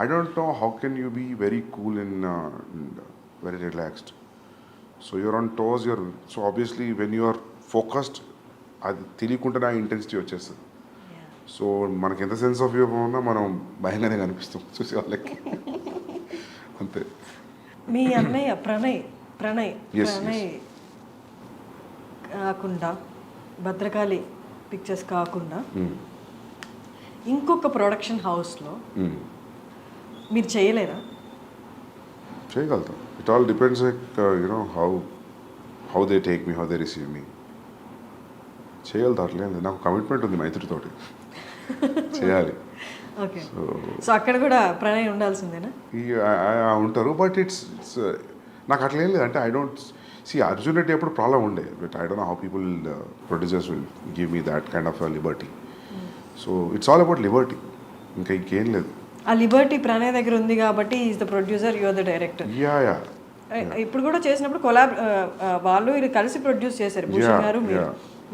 I don't know how can you be very cool and very relaxed. So you're on toes, so obviously when you are focused అది తెలియకుండా ఇంటెన్సిటీ వచ్చేస్తుంది. సో మనకి ఎంత సెన్స్ ఆఫ్ హ్యూమర్ ఉన్నా మనం భయంగానే కనిపిస్తాం చూసే వాళ్ళకి. అంతే. మీ అన్నయ్య ప్రణయ్ Yes. కాకుండా భద్రకాళి పిక్చర్స్ కాకుండా ఇంకొక ప్రొడక్షన్ హౌస్లో మీరు చేయలేరా? చేయగలుగుతాం. It all depends like you know how they take me, how they receive me. చేయగలుగుతా, అట్లేదు. నాకు కమిట్మెంట్ ఉంది మైత్రితోటి, చేయాలి. ఓకే. సో అక్కడ కూడా ప్రణయ్ ఉండాల్సిందేనా? ఉంటారు, బట్ ఇట్స్ నాకు అట్లా ఏం లేదు. అంటే I don't see Arjun Reddy ఎప్పుడు ప్రాబ్లం ఉండే, but I don't know how people producers will give me that kind of liberty. So it's all about liberty, ఇంకా ఇంకేం లేదు. ఆ లిబర్టీ ప్రణయ్ దగ్గర ఉంది కాబట్టి is the producer, you are the director. Yeah. ఇప్పుడు కూడా చేసినప్పుడు వాళ్ళు ఇది కలిసి ప్రొడ్యూస్ చేశారు, భూషణ్ గారు మీరు.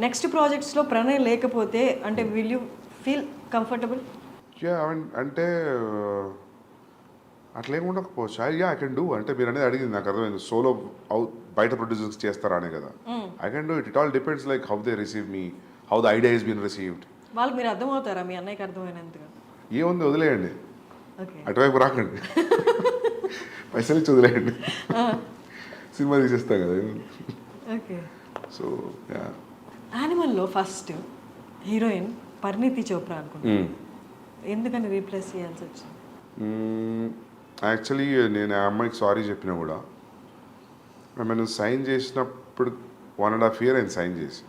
నెక్స్ట్ ప్రాజెక్ట్స్లో ప్రణయ్ లేకపోతే అంటే will you feel comfortable? Yeah, అంటే అట్లా ఏమి ఉండకపోవచ్చు. I can do. అంటే మీరు అనేది అడిగింది నాకు అర్థమైంది, సోలో బయట ప్రొడ్యూసర్స్ చేస్తారా అనే కదా. I can do it. It all depends like how they receive me, how the idea is been received. వాళ్ళకి మీరు అర్థమవుతారా? మీ అన్నయ్యకి అర్థమైనంతగా? ఏముంది, వదిలేయండి, ఓకే, అటువైపు రాకండి, పైసలు ఇచ్చి వదిలేయండి, సినిమా తీసేస్తాం కదా. ఓకే. So yeah. యానిమల్లో ఫస్ట్ హీరోయిన్ పరిణీతి చోప్రా అనుకుంటున్నాను, ఎందుకని రీప్లేస్ చేయాల్సి వచ్చింది? యాక్చువల్లీ నేను ఆ అమ్మాయికి సారీ చెప్పినా కూడా, నేను సైన్ చేసినప్పుడు 1.5 years అయింది సైన్ చేసి.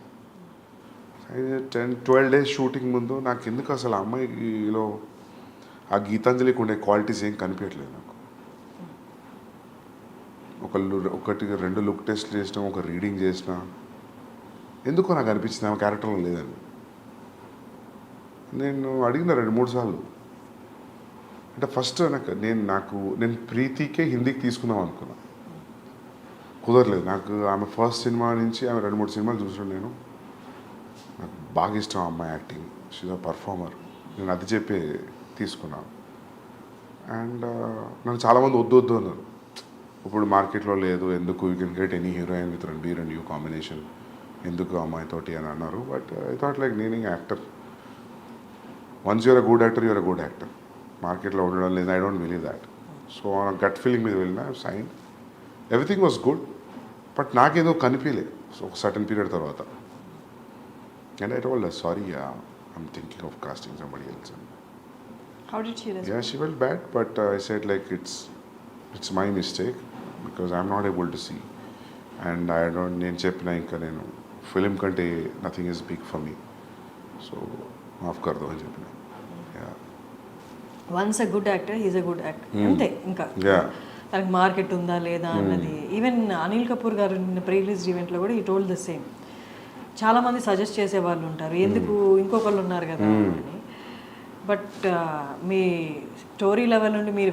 10-12 days షూటింగ్ ముందు నాకు ఎందుకు అసలు ఆ అమ్మాయిలో ఆ గీతాంజలికి ఉండే క్వాలిటీస్ ఏం కనిపించట్లేదు నాకు. 1-2 లుక్ టెస్ట్ చేసినా, ఒక రీడింగ్ చేసినా, ఎందుకో నాకు అనిపించింది ఆమె క్యారెక్టర్లో లేదని. నేను అడిగిన 2-3 సార్లు. అంటే ఫస్ట్ నేను ప్రీతికే హిందీకి తీసుకుందాం అనుకున్నా, కుదరలేదు. నాకు ఆమె ఫస్ట్ సినిమా నుంచి ఆమె 2-3 సినిమాలు చూసాను నేను. నాకు బాగా ఇష్టం ఆ అమ్మాయి యాక్టింగ్, షీజ్ అ పర్ఫార్మర్. నేను అది చెప్పి తీసుకున్నాను. అండ్ నన్ను చాలామంది వద్దు అన్నారు, ఇప్పుడు మార్కెట్లో లేదు, ఎందుకు, you can get any heroine with Ranbir and you combination, ఎందుకు అమ్మాయితోటి అని అన్నారు. బట్ ఐ థాట్ లైక్ నేను actor, once you're a good actor, you're a good actor. మార్కెట్లో ఉండడం లేదు, I don't believe that. So gut feeling మీద వెళ్ళిన sign, everything was good, but నాకేదో కనిపించలేదు ఒక సర్టన్ పీరియడ్ తర్వాత. And I told her, sorry, I'm thinking of casting somebody else. How did she respond? Yeah, she felt bad, but I said like it's my mistake because I'm not able to see, and I don't. నేను చెప్పిన ఇంకా నేను film కంటే nothing is big for me, so మాఫ్ కర్దో అని చెప్పిన. Once a good actor, he's a good actor, అంతే. ఇంకా తనకి మార్కెట్ ఉందా లేదా అన్నది. ఈవెన్ అనిల్ కపూర్ గారు నిన్న ప్రీ రిలీజ్ ఈవెంట్లో కూడా ఈ టోల్డ్ ద సేమ్. చాలామంది సజెస్ట్ చేసే వాళ్ళు ఉంటారు, ఎందుకు ఇంకొకళ్ళు ఉన్నారు కదా అని. బట్ మీ స్టోరీ లెవెల్ నుండి మీరు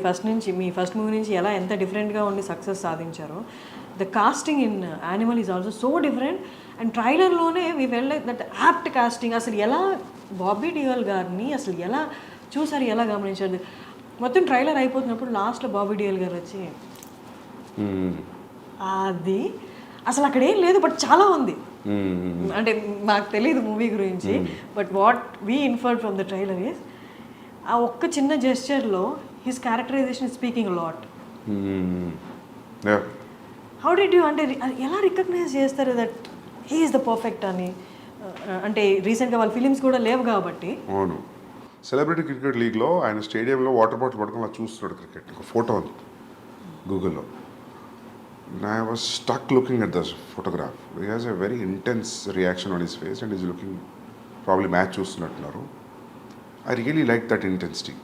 మీ ఫస్ట్ మూవీ నుంచి ఎంత డిఫరెంట్గా ఉండి సక్సెస్ సాధించారో, the casting in Animal is also so different. And ట్రైలర్లోనే we felt like that apt casting. అసలు ఎలా బాబీ డియోల్ గారిని అసలు ఎలా చూసారు, ఎలా గమనించారు? మొత్తం ట్రైలర్ అయిపోతున్నప్పుడు లాస్ట్లో బాబీ డియోల్ గారు వచ్చి అది అసలు అక్కడ ఏం లేదు, బట్ చాలా ఉంది. అంటే మాకు తెలియదు మూవీ గురించి, but what we inferred from the trailer is ఆ ఒక్క చిన్న జెస్చర్లో his characterisation is speaking lot. How did you అంటే ఎలా రికగ్నైజ్ చేస్తారు that he is the perfect అని? అంటే రీసెంట్గా వాళ్ళ ఫిలిమ్స్ కూడా లేవు కాబట్టి. అవును, సెలబ్రిటీ క్రికెట్ లీగ్లో ఆయన స్టేడియంలో వాటర్ బాటిల్ పట్టుకొని అలా చూస్తున్నాడు క్రికెట్. ఒక ఫోటో ఉంది గూగుల్లో. I was stuck looking at this photograph. He has a very intense reaction on his face and he's looking, probably match చూస్తున్నట్టున్నారు. I really liked that intensity.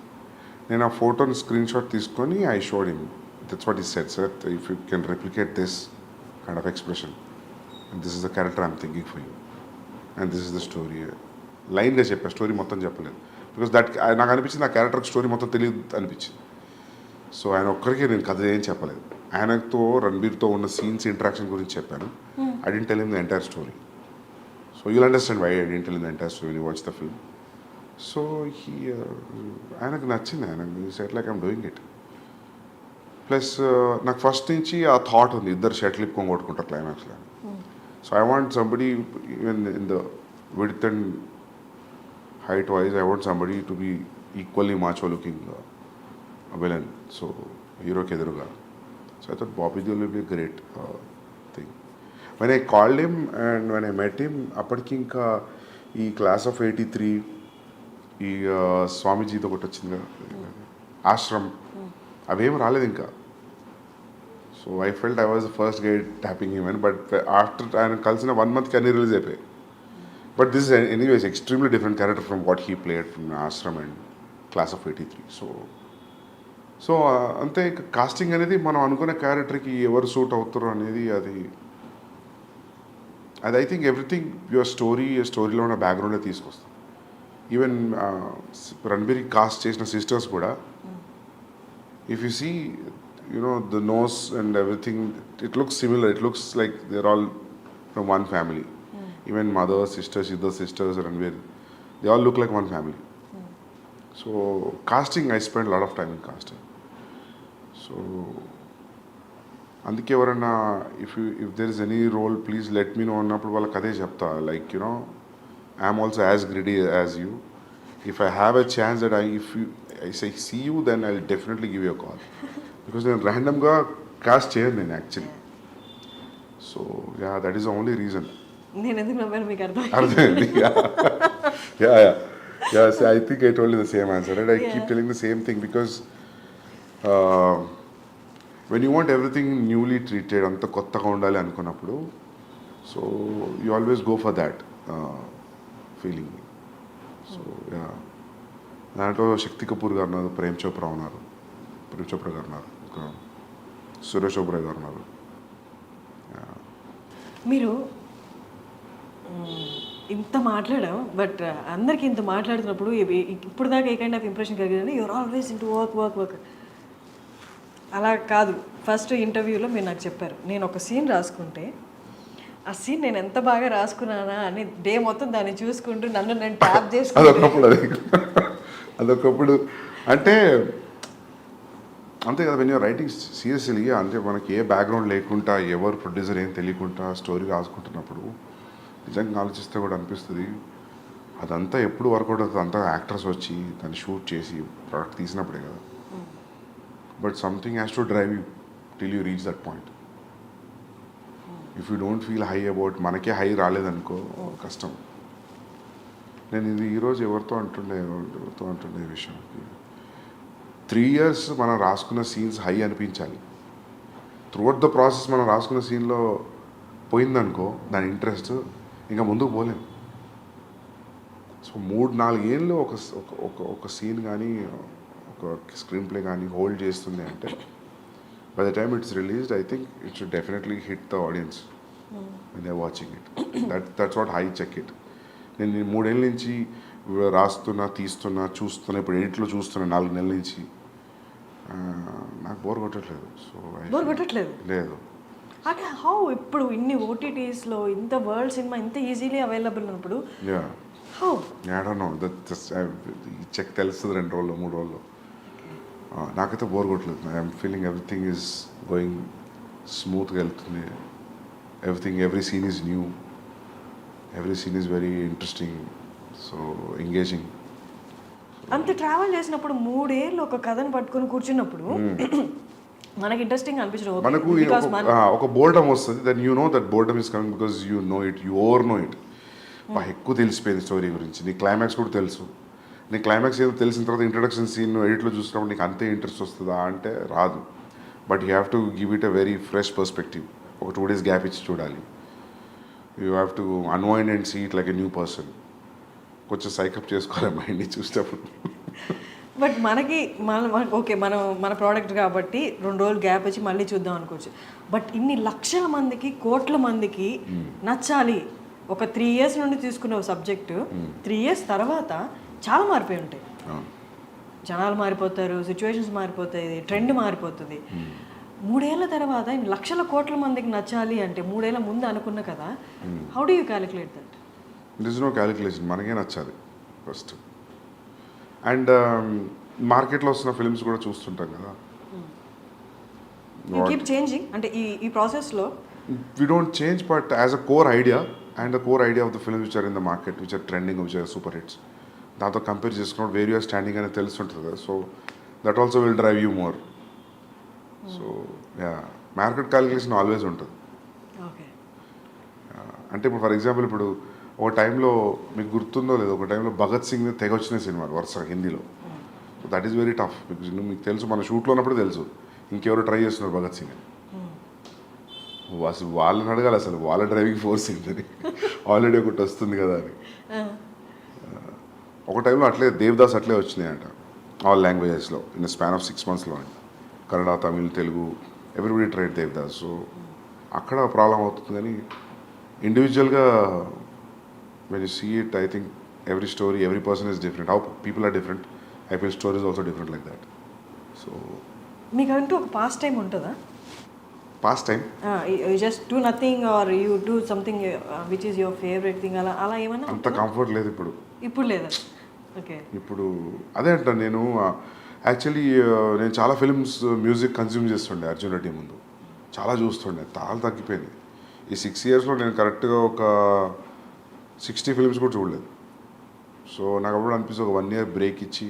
నేను ఆ ఫోటోని స్క్రీన్ షాట్ తీసుకొని I showed him. That's what he said, sir. If you can replicate this kind of expression, and this is the character I'm thinking for you, and this is the story. లైన్గా చెప్పా, story మొత్తం చెప్పలేదు. Because that నాకు అనిపించింది ఆ క్యారెక్టర్కి story మొత్తం తెలియదు అనిపించింది. సో ఆయన ఒక్కరికి నేను కథ ఏం చెప్పలేదు. ఆయనతో రణబీర్తో ఉన్న సీన్స్ ఇంటరాక్షన్ గురించి చెప్పాను. I didn't tell him the entire story. So you'll understand why I didn't tell him the entire story, watch the film. So ఆయనకు నచ్చింది. ఆయనకు said like I'm doing it. Plus నాకు ఫస్ట్ నుంచి ఆ thought ఉంది, ఇద్దరు షర్ట్లు ఇప్పుకొని కొట్టుకుంటారు క్లైమాక్స్లో. So I want somebody even in the width and height wise, I want somebody to be equally macho looking villain. So hero ke eduruga. So I thought Bobby Deol will be a great thing. When I called him and when I met him, appadiki inka ee class of 83 ee Swamiji తో ఒకటి వచ్చింది కదా, ఆశ్రమ్, అవేం రాలేదు ఇంకా. So I felt I was the first guy tapping him అని. But after ఆయన కలిసిన 1 monthకి అన్ని రిలీజ్ అయిపోయాయి. But this is anyways extremely different character from what he played from Ashram and Class of 83. So అంతే కాస్టింగ్ అనేది మనం అనుకునే క్యారెక్టర్కి ఎవరు సూట్ అవుతారో అనేది అది ఐ థింక్ ఎవ్రీథింగ్ యువర్ స్టోరీలో ఉన్న బ్యాక్గ్రౌండే తీసుకొస్తాం. ఈవెన్ రణబీర్ కాస్ట్ చేసిన సిస్టర్స్ కూడా if you see you know the nose and everything, it looks similar. It looks like they are all from one family. Even mother, sisters, either sisters, Ranveer, they all look like one family. So casting, I spent a lot of time in casting. So అందుకే ఎవరన్నా if there is any role, please let me know అన్నప్పుడు వాళ్ళకి అదే చెప్తా. Like, you know, I am also as greedy as you. If I have a chance that I say see you, then I'll definitely give you a call. Because నేను randomగా cast చేయను నేను actually. So yeah, that is the only reason. నేను ఎందుకు నవ్వాను మీకు అర్థమైంది. So I think I told you the same answer, right? I keep telling the same thing because when you want everything newly treated, అంత కొత్తగా ఉండాలి అనుకున్నప్పుడు, so you always go for that feeling. So yeah, దాంట్లో శక్తి కపూర్ గారు ఉన్నారు, ప్రేమ్ చోప్రా గారు ఉన్నారు, సురేష్ ఓబ్రాయ్ గారు ఉన్నారు. మీరు ఇంత మాట్లాడాం, బట్ అందరికి ఇంత మాట్లాడుతున్నప్పుడు ఇప్పుడు దాకా ఏ కైండ్ ఆఫ్ ఇంప్రెషన్ కలిగిందంటే యూఆర్ ఆల్వేస్ ఇంటూ వర్క్. అలా కాదు. ఫస్ట్ ఇంటర్వ్యూలో మీరు నాకు చెప్పారు, నేను ఒక సీన్ రాసుకుంటే ఆ సీన్ నేను ఎంత బాగా రాసుకున్నానా అని డే మొత్తం దాన్ని చూసుకుంటూ నన్ను నేను ట్యాప్ చేసుకుంటూ అదొకప్పుడు అంటే అంతే కదా. వెన్ యూర్ రైటింగ్ సీరియస్లీ, అంటే మనకి ఏ బ్యాక్గ్రౌండ్ లేకుండా, ఎవరు ప్రొడ్యూసర్ ఏం తెలియకుండా స్టోరీ రాసుకుంటున్నప్పుడు నిజంగా ఆలోచిస్తే కూడా అనిపిస్తుంది అదంతా ఎప్పుడు వర్కౌట్ అవుతుంది. అంతా యాక్టర్స్ వచ్చి దాన్ని షూట్ చేసి ప్రోడక్ట్ తీసినప్పుడే కదా. But something has to drive you till you reach that point. If you don't feel high about, మనకే హై రాలేదనుకో కష్టం. నేను ఇది ఈరోజు ఎవరితో అంటుండే ఈ విషయం, 3 years మనం రాసుకున్న సీన్స్ హై అనిపించాలి. త్రూఅవుట్ ద ప్రాసెస్ మనం రాసుకున్న సీన్లో పోయిందనుకో దాని ఇంట్రెస్ట్, ఇంకా ముందుకు పోలేం. సో 3-4 ఏళ్ళు ఒక సీన్ కానీ ఒక స్క్రీన్ ప్లే కానీ హోల్డ్ చేస్తుంది అంటే, by the time it's released I think it should definitely hit the audience when they are watching it. That's what I check it. నేను 3 ఏళ్ళ నుంచి రాస్తున్నా, తీస్తున్నా, చూస్తున్నా, ఇప్పుడు ఎడిట్లో చూస్తున్నా 4 నెలల నుంచి. నాకు బోర్ కొట్టట్లేదు. సో బోర్ కొట్టట్లేదు లేదు. అంటే హౌ ఇప్పుడు ఇన్ని ఓటీటీస్లో ఇంత వరల్డ్ సినిమా ఇంత ఈజీలీ అవైలబుల్ ఉన్నప్పుడు how? I don't know. Check తెలుస్తుంది 2 రోజుల్లో 3 రోజుల్లో. నాకైతే బోర్ కొట్టలేదు. I'm feeling everything is going స్మూత్గా వెళ్తుంది. Every scene is new, every scene is very interesting, so engaging. అంత ట్రావెల్ చేసినప్పుడు 3 ఏళ్ళు ఒక కథను పట్టుకొని కూర్చున్నప్పుడు మనకి ఇంట్రెస్టింగ్ అనిపించడం మనకు బికాస్ ఒక బోర్డమ్ వస్తుంది then you know that boredom is coming because you know it you over know it ఎక్కువ తెలిసిపోయింది స్టోరీ గురించి నీ క్లైమాక్స్ కూడా తెలుసు. నీ క్లైమాక్స్ ఏదో తెలిసిన తర్వాత ఇంట్రడక్షన్ సీన్ ఎడిట్లో చూసినప్పుడు నీకు అంతే ఇంట్రెస్ట్ వస్తుందా అంటే రాదు. But you have to give it a very fresh perspective. ఒక 2 days గ్యాప్ ఇచ్చి చూడాలి. You have to unwind and see it like a new person. కొంచెం సైకప్ చేసుకోవాలి మైండ్ని చూసేటప్పుడు. బట్ మనకి ఓకే మన ప్రోడక్ట్ కాబట్టి 2 రోజులు గ్యాప్ వచ్చి మళ్ళీ చూద్దాం అనుకోవచ్చు. బట్ ఇన్ని లక్షల మందికి కోట్ల మందికి నచ్చాలి. ఒక 3 years నుండి తీసుకున్న సబ్జెక్టు 3 years తర్వాత చాలా మారిపోయి ఉంటాయి. జనాలు మారిపోతారు, సిచ్యువేషన్స్ మారిపోతాయి, ట్రెండ్ మారిపోతుంది. 3 ఏళ్ల తర్వాత ఇన్ని లక్షల కోట్ల మందికి నచ్చాలి అంటే 3 ఏళ్ల ముందు అనుకున్న కదా. How do you calculate that? It is no calculation. మనకే నచ్చాలి ఫస్ట్. అండ్ మార్కెట్లో వస్తున్న ఫిల్మ్స్ కూడా చూస్తుంటాం కదా. యూ కీప్ చేంజింగ్ అంటే ఈ ప్రాసెస్లో we don't change, but as a core idea and the core idea of the films which are in the market, which are trending, which are super hits, దాంతో compare చేసుకున్నప్పుడు where you're standing అనేది తెలుస్తుంటుంది కదా. So that also will drive you more. So yeah, market calculation always ఉంటుంది. Okay. అంటే ఇప్పుడు for example ఇప్పుడు ఒక టైంలో మీకు గుర్తుందో లేదో, ఒక టైంలో భగత్ సింగ్ తెగ వచ్చిన సినిమాలు వరుసగా హిందీలో. So that is very tough because మీకు తెలుసు, మన షూట్లో ఉన్నప్పుడు తెలుసు ఇంకెవరు ట్రై చేస్తున్నారు భగత్ సింగ్ అని. అసలు వాళ్ళని అడగాలి అసలు వాళ్ళ డ్రైవింగ్ ఫోర్స్ ఏంటని. ఆల్రెడీ ఒకటి వస్తుంది కదా అని. ఒక టైంలో అట్లే దేవదాస్ అట్లే వచ్చినాయంట ఆల్ లాంగ్వేజెస్లో ఇన్ స్పాన్ ఆఫ్ 6 monthsలో. Kannada, Tamil, Telugu everybody tried Devdas. So అక్కడ ప్రాబ్లం అవుతుంది. కానీ ఇండివిజువల్గా when you see it, I think every story, every person is different. How people are different, I feel story is also different like that. So మీకంటూ ఒక pastime ఉంటుందా? Pastime just do nothing are you do something which is your favourite thing, అలా ఏమన్నా అంత comfort లేదు ఇప్పుడు. ఇప్పుడు లేదా? ఓకే. ఇప్పుడు అదే అంటాను నేను. యాక్చువల్లీ నేను చాలా ఫిల్మ్స్ మ్యూజిక్ కన్జ్యూమ్ చేస్తుండే అర్జున్ రెడ్డి ముందు. చాలా చూస్తుండే, చాలా తగ్గిపోయింది. ఈ 6 yearsలో నేను కరెక్ట్గా ఒక 60 films కూడా చూడలేదు. సో నాకు అప్పుడు అనిపిస్తుంది ఒక 1 year బ్రేక్ ఇచ్చి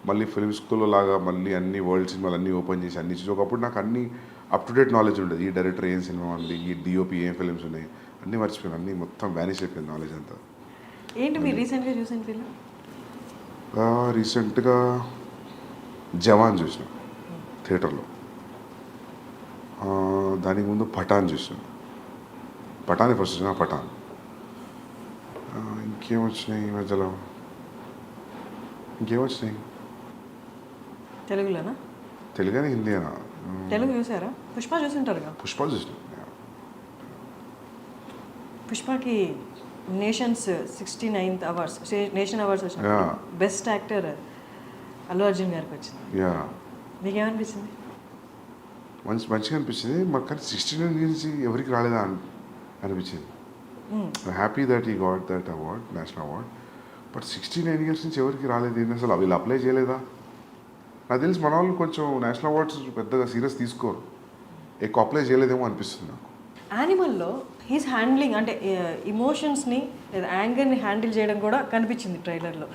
మళ్ళీ ఫిల్మ్ స్కూల్లో లాగా మళ్ళీ అన్ని వరల్డ్ సినిమాలు అన్నీ ఓపెన్ చేసి అన్ని చూసి ఒకప్పుడు నాకు అన్ని అప్ టు డేట్ నాలెడ్జ్ ఉండేది. ఈ డైరెక్టర్ ఏం సినిమా ఉంది, ఈ డిఓపి ఏం ఫిల్మ్స్ ఉన్నాయి అన్నీ మర్చిపోయాను. అన్నీ మొత్తం వ్యానిష్ అయిపోయింది నాలెడ్జ్ అంతా. ఏంటి మీరు రీసెంట్గా చూసిన ఫిల్మ్? రీసెంట్గా జవాన్ చూసిన థియేటర్లో. దానికి ముందు పఠాన్ చూసిన. పఠాన్ ఫస్ట్ చూసిన. పఠాన్. ఇంకేమొచ్చినాయి ఈ మధ్యలో? ఇంకేమొచ్చినాయి తెలుగులోనా? తెలుగునే హిందీనా? తెలుగు చూసారా? పుష్ప చూసింటారుగా? పుష్ప చూసిన. పుష్పకి nations 69th awards, nation awards వచ్చిన బెస్ట్ యాక్టర్ అల్లు అర్జున్ గారికి వచ్చింది. యా, మీకేమనిపించింది? మంచిగా అనిపించింది. మాకు కానీ 69 నుంచి ఎవరికి రాలేదా అనిపించింది. Happy that he got that award, national award. But 69 years నుంచి ఎవరికి రాలేదు ఏంటి అసలు? వీళ్ళు అప్లై చేయలేదా? నాకు తెలిసి మన వాళ్ళు కొంచెం నేషనల్ అవార్డ్స్ పెద్దగా సీరియస్ తీసుకోరు, ఎక్కువ అప్లై చేయలేదేమో అనిపిస్తుంది నాకు. యానిమల్లో హీస్ హ్యాండ్లింగ్ అంటే ఇమోషన్స్ని లేదా యాంగర్ని హ్యాండిల్ చేయడం కూడా కనిపించింది ట్రైలర్లో.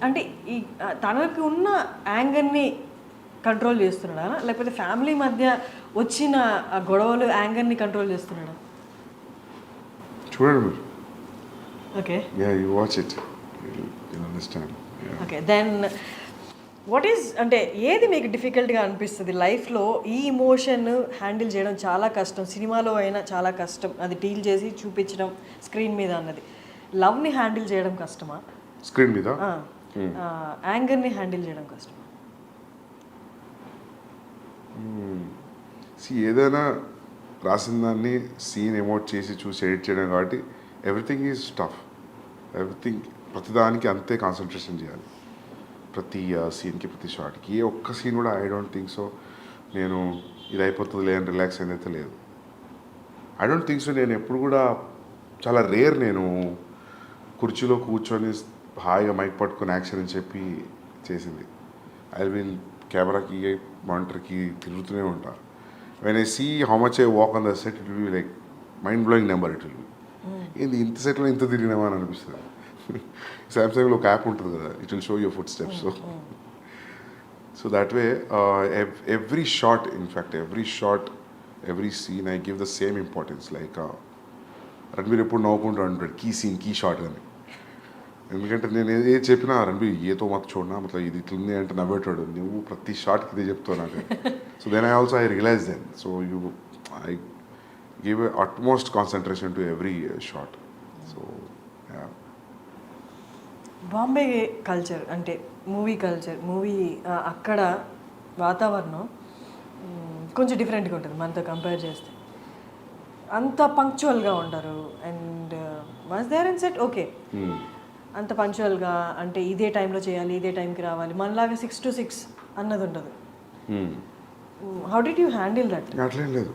అంటే ఈ తనకు ఉన్న యాంగర్ని కంట్రోల్ చేస్తున్నాడా, లేకపోతే ఫ్యామిలీ మధ్య వచ్చిన గొడవలు యాంగర్ని కంట్రోల్ చేస్తున్నాడా? చూడండి మీరు. Okay. Yeah, you watch it, you understand. Okay, then what is అంటే ఏది మీకు డిఫికల్ట్గా అనిపిస్తుంది లైఫ్లో? ఈ ఇమోషన్ హ్యాండిల్ చేయడం చాలా కష్టం, సినిమాలో అయినా చాలా కష్టం, అది డీల్ చేసి చూపించడం స్క్రీన్ మీద అన్నది. లవ్ని హ్యాండిల్ చేయడం కష్టమా స్క్రీన్ మీద? యాంగర్ని హ్యాండిల్ చేయడం కష్టమా? ఏదైనా రాసిన దాన్ని సీన్ ఎమోట్ చేసి చూసి ఎడిట్ చేయడం కాబట్టి ఎవ్రీథింగ్ ఈజ్ టఫ్. ఎవ్రీథింగ్ ప్రతిదానికి అంతే కాన్సన్ట్రేషన్ చేయాలి, ప్రతి సీన్కి, ప్రతి షాట్కి. ఏ ఒక్క సీన్ కూడా ఐ డోంట్ థింక్ సో నేను ఇది అయిపోతుంది లేదని రిలాక్స్ అయితే లేదు. I don't think so. నేను ఎప్పుడు కూడా చాలా రేర్ నేను కుర్చీలో కూర్చొని హాయిగా మైక్ పట్టుకొని యాక్షన్ అని చెప్పి చేసింది. ఐ విల్ కెమెరాకి మానిటర్కి తిరుగుతూనే ఉంటా. When I see how much I walk on the set, it will be like mind blowing number. It will be ఏంది ఇంత సెట్లో ఇంత తిరిగినామా అని అనిపిస్తుంది. సామ్సంగ్లో ఒక యాప్ ఉంటుంది కదా, it will show your foot steps. So that way, every shot, in fact, every scene, I give the same importance. Like, Ranbir ఎప్పుడు నవ్వుకుంటూ అంటాడు కీ షాట్ అని. ఎందుకంటే నేను ఏది చెప్పినా రణబీర్ ఏతో మత చూడనా మతలబ్ ఇది ఇట్లుంది అంటే నవ్వేటాడు, నువ్వు ప్రతి షాట్కి ఇదే చెప్తావు నాకు. So then I realize then. So I give utmost concentration to every shot. So Bombay culture అంటే మూవీ అక్కడ వాతావరణం కొంచెం డిఫరెంట్గా ఉంటుంది మనతో కంపేర్ చేస్తే. అంత పంక్చువల్గా ఉండరు. And once there and set okay, అంత పంక్చువల్గా అంటే ఇదే టైంలో చేయాలి, ఇదే టైంకి రావాలి, మనలాగా 6 to 6 అన్నది ఉండదు. How did you handle that? అట్లేం లేదు.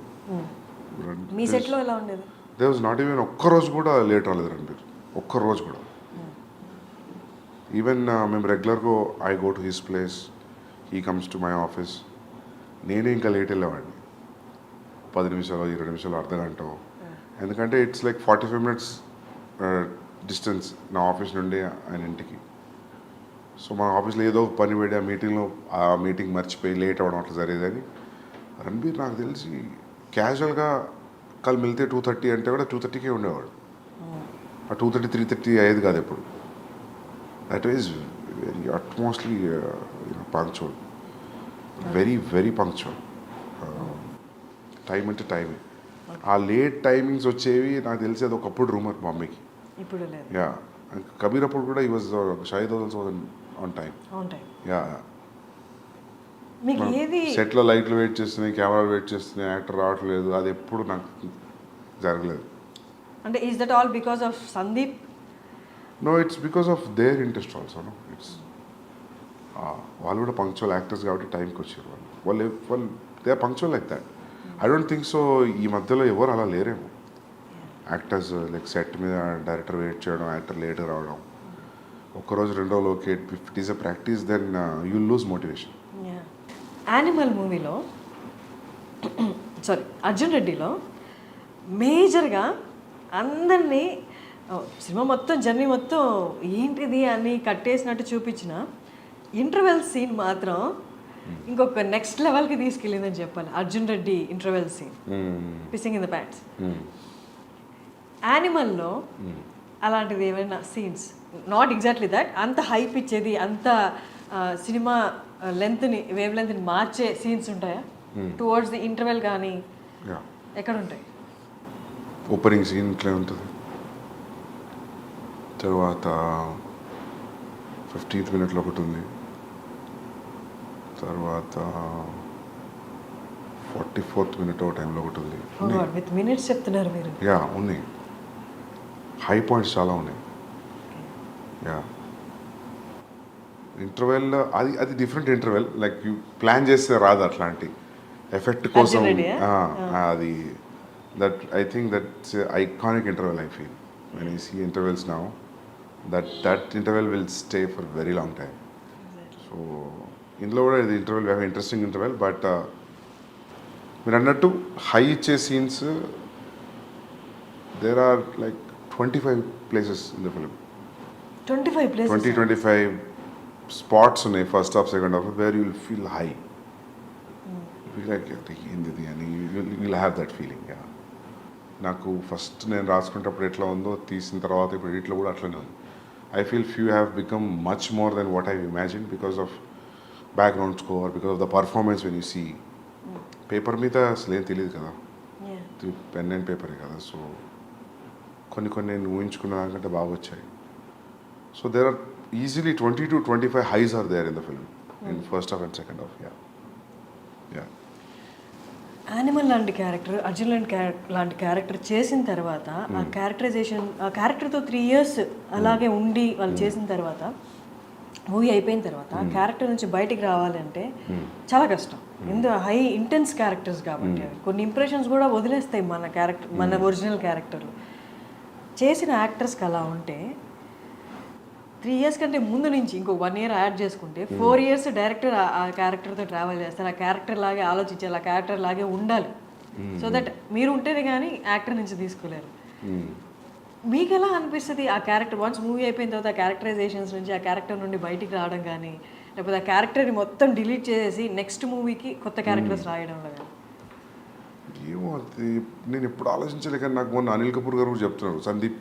మీ సెట్లో ఎలా ఉండేది? దే వాజ్ నాట్ ఈవెన్ ఒక్కరోజు కూడా లేట్ రాలేదు రణబీర్, ఒక్కరోజు కూడా. ఈవెన్ మేము రెగ్యులర్గా I go to his place, he comes to my office. నేనే ఇంకా లేట్ వెళ్ళేవాడిని, 10 నిమిషాలు 20 నిమిషాలు అర్ధగంట. ఎందుకంటే ఇట్స్ లైక్ 45 minutes డిస్టెన్స్ నా ఆఫీస్ నుండి ఆయన ఇంటికి. సో మా ఆఫీస్లో ఏదో పని పెట్టి ఆ మీటింగ్ మర్చిపోయి లేట్ అవ్వడం అట్లా జరిగేదని. రణబీర్ నాకు తెలిసి క్యాజువల్గా కల్ మిల్తే 2:30 అంటే కూడా 2:30కే ఉండేవాడు. ఆ 2:30 3:30 అయ్యేది కాదు ఎప్పుడు. That is very utmostly punctual, very very punctual. Time అంటే టైమే. ఆ లేట్ టైమింగ్స్ వచ్చేవి నాకు తెలిసి అది ఒకప్పుడు రూమర్ బాంబేకి. ఇప్పుడు లేదు. యా, కబీర్ అప్పుడు కూడా ఈ was Shahid also on time. Yeah, మీకు ఏది సెట్లో లైట్లు వెయిట్ చేస్తున్నాయి, కెమెరాలు వెయిట్ చేస్తున్నాయి, యాక్టర్ రావట్లేదు, అది ఎప్పుడు నాకు జరగలేదు. అంటే is that all because of Sandeep? No, it's because of their interest also. No, it's వాళ్ళు కూడా పంక్చువల్ యాక్టర్స్ కాబట్టి టైంకి వచ్చారు. వాళ్ళు they are punctual like that. I don't think so ఈ మధ్యలో ఎవరు అలా లేరేమో. యాక్టర్స్ లైక్ సెట్ మీద డైరెక్టర్ వెయిట్ చేయడం, యాక్టర్ లేట్గా రావడం, ఒక్కరోజు 2 రోజులు okay. If it is a practice then you lose motivation. Animal మూవీలో అర్జున్ రెడ్డిలో మేజర్గా అందరినీ సినిమా మొత్తం జర్నీ మొత్తం ఏంటిది అని కట్టేసినట్టు చూపించిన ఇంటర్వెల్ సీన్ మాత్రం ఇంకొక నెక్స్ట్ లెవెల్కి తీసుకెళ్ళిందని చెప్పాలి. Arjun Reddy interval scene, pissing in the pants. యానిమల్లో అలాంటిది ఏమైనా సీన్స్, నాట్ ఎగ్జాక్ట్లీ దట్, అంత హైప్ ఇచ్చేది, అంత సినిమా వేవ్ లెంత్ని మార్చే సీన్స్ ఉంటాయా టువర్డ్స్ ది ఇంటర్వెల్? కానీ ఎక్కడ ఉంటాయి? ఓపెనింగ్ సీన్ ఇట్లా ఉంటుంది, తర్వాత 15th minute ఒకటి ఉంది, తర్వాత 44th minute ఒక టైంలో ఒకటి ఉంది. విత్ మినిట్స్ చెప్తున్నారు మీరు. యా, ఉన్నాయి. హై పాయింట్స్ చాలా ఉన్నాయి. యా, ఇంటర్వెల్ అది different interval. Like you plan చేస్తే రాదు అట్లాంటి ఎఫెక్ట్ కోసం. అది that I think that's iconic interval. I feel when I see intervals now that interval will stay for very long time. So ఇందులో కూడా ఇది ఇంటర్వెల్ ఇంట్రెస్టింగ్ ఇంటర్వెల్. బట్ మీరు అన్నట్టు హై ఇచ్చే scenes there are like 25 places in the film. 25 places? 25 spots ఉన్నాయి first half second half where you will feel high. Like ఏంది అని you will have that feeling. నాకు ఫస్ట్ నేను రాసుకునేటప్పుడు ఎట్లా ఉందో తీసిన తర్వాత ఇప్పుడు ఎడిట్లో కూడా అట్లనే ఉంది. I feel few have become much more than what I imagine because of background score, because of the performance. When you see paper మీద అసలు ఏం తెలియదు కదా, పెన్ అండ్ పేపరే కదా. సో కొన్ని నేను ఊహించుకున్న దానికంటే బాగా వచ్చాయి. So there are easily 20 to 25 highs are there in the film in first half and second half. Animal లాంటి క్యారెక్టర్, అర్జున్ లాంటి క్యారెక్టర్ చేసిన తర్వాత ఆ క్యారెక్టరైజేషన్, ఆ క్యారెక్టర్తో 3 years అలాగే ఉండి వాళ్ళు చేసిన తర్వాత మూవీ అయిపోయిన తర్వాత ఆ క్యారెక్టర్ నుంచి బయటికి రావాలంటే చాలా కష్టం. ఎందుకు హై ఇంటెన్స్ క్యారెక్టర్స్ కాబట్టి కొన్ని ఇంప్రెషన్స్ కూడా వదిలేస్తాయి మన క్యారెక్టర్, మన ఒరిజినల్ క్యారెక్టర్లు. చేసిన యాక్టర్స్కి అలా ఉంటే 3 years కంటే ముందు నుంచి ఇంకో 1 year యాడ్ చేసుకుంటే 4 years డైరెక్టర్ ఆ క్యారెక్టర్తో ట్రావెల్ చేస్తారు. ఆ క్యారెక్టర్ లాగే ఆలోచించాలి, ఆ క్యారెక్టర్ లాగే ఉండాలి. సో దట్ మీరు ఉంటేనే కానీ యాక్టర్ నుంచి తీసుకోలేరు. మీకు ఎలా అనిపిస్తుంది ఆ క్యారెక్టర్ వన్స్ మూవీ అయిపోయిన తర్వాత ఆ క్యారెక్టరైజేషన్స్ నుంచి, ఆ క్యారెక్టర్ నుండి బయటికి రావడం కానీ, లేకపోతే ఆ క్యారెక్టర్ని మొత్తం డిలీట్ చేసేసి నెక్స్ట్ మూవీకి కొత్త క్యారెక్టర్స్ రాయడంలో కానీ? ఏమో అది నేను ఎప్పుడు ఆలోచించలే, కానీ నాకు మొన్న అనిల్ కపూర్ గారు కూడా చెప్తున్నారు, సందీప్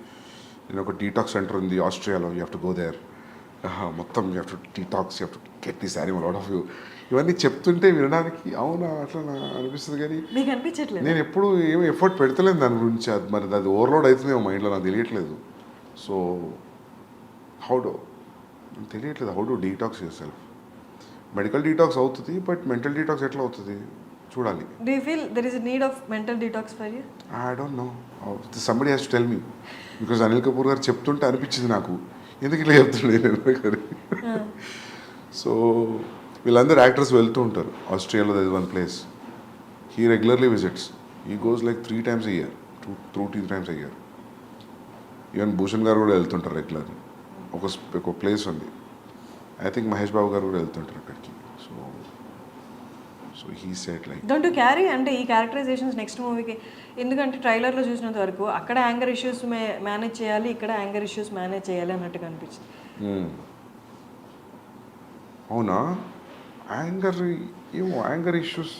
నేను ఒక డీటాక్స్ సెంటర్ ఉంది ఆస్ట్రేలియాలో, you have to go there, మొత్తం you have to detox, you have to get this animal out of you. ఇవన్నీ చెప్తుంటే వినడానికి అవునా అట్లా అనిపిస్తుంది, కానీ మీకు అనిపించట్లేదు? నేను ఎప్పుడు ఏమి ఎఫర్ట్ పెడతలేను దాని గురించి. అది మరి అది ఓవర్లోడ్ అవుతుందేమో మైండ్లో, నాకు తెలియట్లేదు. సో హౌ డు తెలియట్లేదు, how do detox your self. Medical detox అవుతుంది, బట్ మెంటల్ డీటాక్స్ ఎట్లా అవుతుంది చూడాలి. Do you feel there is a need of mental detox for you? I don't no, somebody has to tell me, because Anil Kapoor గారు చెప్తుంటే అనిపించింది నాకు, ఎందుకు ఇట్లా చెప్తుండే. సో వీళ్ళందరూ యాక్టర్స్ వెళ్తూ ఉంటారు ఆస్ట్రేలియాలో, that is one place he regularly visits, he goes like 3 times a year, 2 times a year. Even Bhushan గారు కూడా వెళ్తుంటారు రెగ్యులర్లీ. ఒక ప్లేస్ ఉంది, ఐ థింక్ మహేష్ బాబు గారు కూడా వెళ్తుంటారు అక్కడికి. So he said like don't you carry అంటే ఈ క్యారెక్టరైజేషన్స్ నెక్స్ట్ మూవీకి, ఎందుకంటే ట్రైలర్లో చూసినంత వరకు అక్కడ యాంగర్ ఇష్యూస్ మేనేజ్ చేయాలి, ఇక్కడ యాంగర్ ఇష్యూస్ మేనేజ్ చేయాలి అన్నట్టుగా అనిపించింది. అవునా, యాంగర్ ఏమో, యాంగర్ ఇష్యూస్,